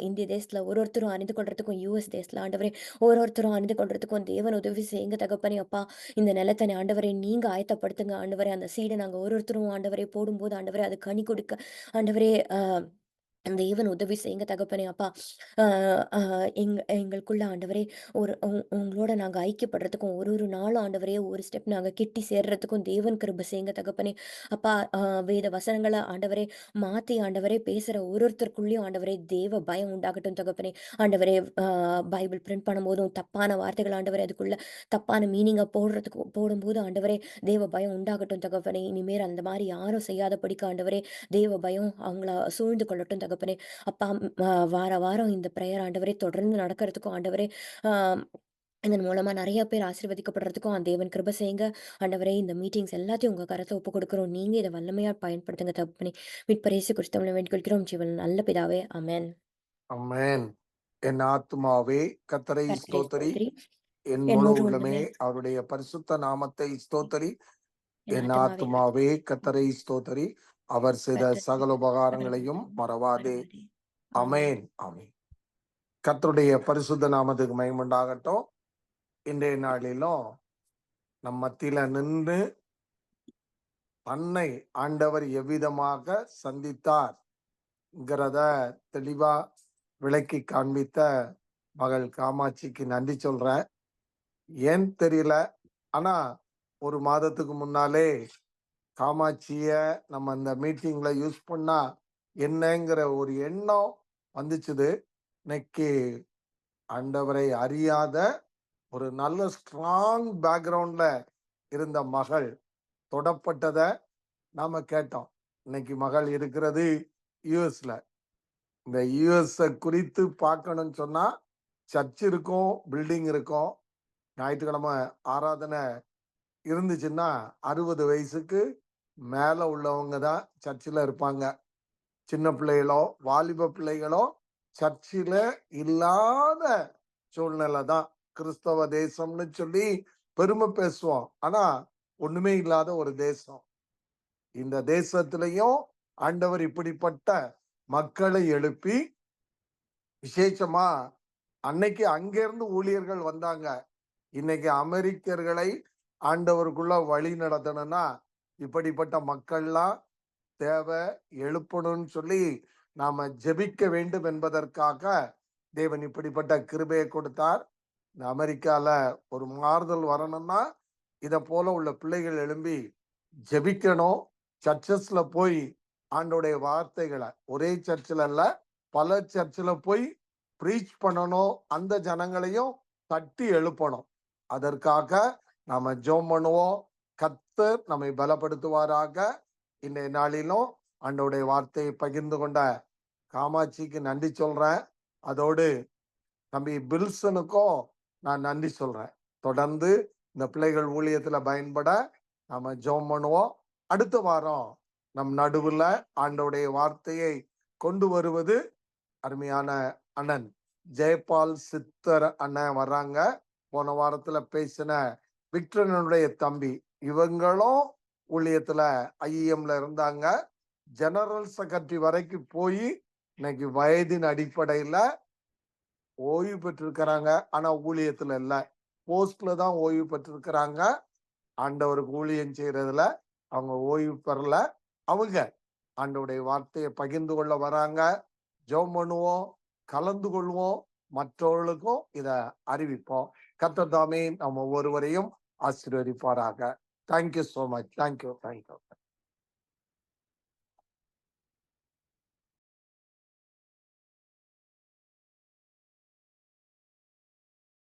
இந்திய தேசத்துல ஒரு ஒருத்தரும் அறிந்து கொள்றதுக்கும், யுஎஸ் தேசத்துல ஆண்டவரே, ஒரு ஒருத்தரும் அறிந்து கொள்றதுக்கும் தேவன் உதவி செய்யுங்க தகப்பனே அப்பா. அப்பா இந்த நிலத்தை ஆண்டவரே நீங்க ஆயத்தப்படுத்துங்க ஆண்டவரே. அந்த சீடை நாங்க ஒருத்தரும் ஆண்டவரே போடும்போது ஆண்டவரே அது கனி கொடுக்க ஆண்டவரே தேவன் உதவி செய்யுங்க தகப்பனே. அப்பா அ அ எங்களுக்குள்ள ஆண்டவரே ஒரு உங்களோட நாங்க ஐக்கியப்படுறதுக்கும் ஒரு ஒரு நாளும் ஆண்டவரே ஒரு ஸ்டெப் நாங்க கிட்டி சேர்றதுக்கும் தேவன் கிருபை செய்யுங்க தகப்பனே. அப்பா வேத வசனங்கள ஆண்டவரே மாத்தி ஆண்டவரே பேசுற ஒருத்தருக்குள்ளயும் ஆண்டவரே தேவ பயம் உண்டாகட்டும் தகப்பனே. ஆண்டவரே அ பைபிள் பிரிண்ட் பண்ணும்போதும் தப்பான வார்த்தைகள் ஆண்டவரே அதுக்குள்ள தப்பான மீனிங்கா போடும்போது ஆண்டவரே தேவ பயம் உண்டாகட்டும் தகப்பனே. இனிமேல் அந்த மாரி யாரும் செய்யாதபடிக்கு ஆண்டவரே தேவ பயம் அவங்கள சூழ்ந்து கொள்ளட்டும் தகப்பனே. அப்பா வார வாரம் இந்த பிரேயர் ஆண்டவரே தொடர்ந்து நடக்கிறதுக்கும் ஆண்டவரே ஆ இதன் மூலமா நெறைய பேர் ஆசீர்வதிக்கப்படுறதுக்கும் தேவன் கிருபை செய்யுங்க. ஆண்டவரே இந்த மீட்டிங்ஸ் எல்லாத்தையும் உங்க கரத்துல ஒப்புக் கொடுக்கிறோம். நீங்க இத வல்லமையா பயன்படுத்துங்க தகப்பனே. மீட்பர் இயேசு கிறிஸ்துவின் வேண்டிக் கொள்கிறோம் ஜீவன் நல்ல பிதாவே. ஆமென். அமேன். என் ஆத்துமாவே கர்த்தரை கர்த்தரே ஸ்தோத்தரி, ஸ்தோத்திரி. என் என் முழு முழு உள்ளமே உள்ளமே அவருடைய பரிசுத்த நாமத்தை ஸ்தோத்தரி. என் என் ஆத்துமாவே ஆத்துமாவே கர்த்தரை ஸ்தோத்தரி, அவர் செய்த கர்த்தர் சகல உபகாரங்களையும் சகலமும் மறவாதே. மறவாதே. ஆமென். அமேன் ஆமென். கர்த்தருடைய பரிசுத்த நாமத்துக்கு மகிமையுண்டாகட்டும். இன்றைய நாளிலும் நம் மத்தியில நின்று தன்னை ஆண்டவர் எவ்விதமாக சந்தித்தார்ங்கிறத தெளிவா விளக்கி காண்பித்த மகள் காமாட்சிக்கு நன்றி சொல்றேன். ஏன் தெரியல, ஆனா ஒரு மாதத்துக்கு முன்னாலே காமாட்சிய நம்ம இந்த மீட்டிங்ல யூஸ் பண்ணா என்னங்கிற ஒரு எண்ணம் வந்துச்சுது. இன்னைக்கு ஆண்டவரை அறியாத ஒரு நல்ல ஸ்ட்ராங் பேக்ரவுண்ட்ல இருந்த மகள் தொடப்பட்டத நாம கேட்டோம். இன்னைக்கு மகள் இருக்கிறது யுஎஸ்ல. இந்த யுஎஸ் குறித்து பார்க்கணும்னு சொன்னா சர்ச் இருக்கும், பில்டிங் இருக்கும். ஞாயிற்றுக்கிழமை ஆராதனை இருந்துச்சுன்னா 60 வயசுக்கு மேல உள்ளவங்க தான் சர்ச்சில் இருப்பாங்க. சின்ன பிள்ளைகளோ வாலிப பிள்ளைகளோ சர்ச்சில் இல்லாத சூழ்நிலை தான். கிறிஸ்தவ தேசம்னு சொல்லி பெருமை பேசுவோம், ஆனா ஒண்ணுமே இல்லாத ஒரு தேசம். இந்த தேசத்திலையும் ஆண்டவர் இப்படிப்பட்ட மக்களை எழுப்பி விசேஷமா அன்னைக்கு அங்கிருந்து ஊழியர்கள் வந்தாங்க. இன்னைக்கு அமெரிக்கர்களை ஆண்டவருக்குள்ள வழி நடத்தணும்னா இப்படிப்பட்ட மக்கள்லாம் தேவை, எழுப்பணும்னு சொல்லி நாம ஜெபிக்க வேண்டும் என்பதற்காக தேவன் இப்படிப்பட்ட கிருபையை கொடுத்தார். இந்த அமெரிக்கால ஒரு மாறுதல் வரணும்னா இத போல உள்ள பிள்ளைகள் எழும்பி ஜெபிக்கணும். சர்ச்சஸ்ல போய் ஆண்டோடைய வார்த்தைகளை ஒரே சர்ச்சில் அல்ல பல சர்ச்சில் போய் ப்ரீச் பண்ணணும். அந்த ஜனங்களையும் தட்டி எழுப்பணும். அதற்காக நாம ஜெபம் பண்ணுவோம். கர்த்தர் நம்மை பலப்படுத்துவாராக. இன்றைய நாளிலும் ஆண்டோடைய வார்த்தையை பகிர்ந்து கொண்ட காமாட்சிக்கு நன்றி சொல்றேன். அதோடு தம்பி பில்சனுக்கும் நான் நன்றி சொல்றேன். தொடர்ந்து இந்த பிள்ளைகள் ஊழியத்துல பயன்பட நாம ஜெபம் பண்ணுவோம். அடுத்த வாரம் நம் நடுவுல ஆண்டோடைய வார்த்தையை கொண்டு வருவது அருமையான அண்ணன் ஜெயபால் சித்தர் அண்ணன் வர்றாங்க. போன வாரத்துல பேசின விக்டரனுடைய தம்பி இவங்களும் ஊழியத்துல ஐஎம்ல இருந்தாங்க. ஜெனரல் செக்ரட்டரி வரைக்கும் போய் இன்னைக்கு வயதின் அடிப்படையில ஓய்வு பெற்றிருக்கிறாங்க. ஆனா ஊழியத்துல இல்ல, போஸ்ட்ல தான் ஓய்வு பெற்றிருக்கிறாங்க. ஆண்டவருக்கு ஊழியம் செய்யறதுல அவங்க ஓய்வு பெறல. அவங்க ஆண்டவருடைய வார்த்தையை பகிர்ந்து கொள்ள வராங்க. ஜெபம் பண்ணுவோம், கலந்து கொள்வோம், மற்றவர்களுக்கும் இத அறிவிப்போம். கர்த்தர் தாமே நம்ம ஒவ்வொருவரையும் ஆசீர்வதிப்பாராக. Thank you so much. தேங்க்யூ.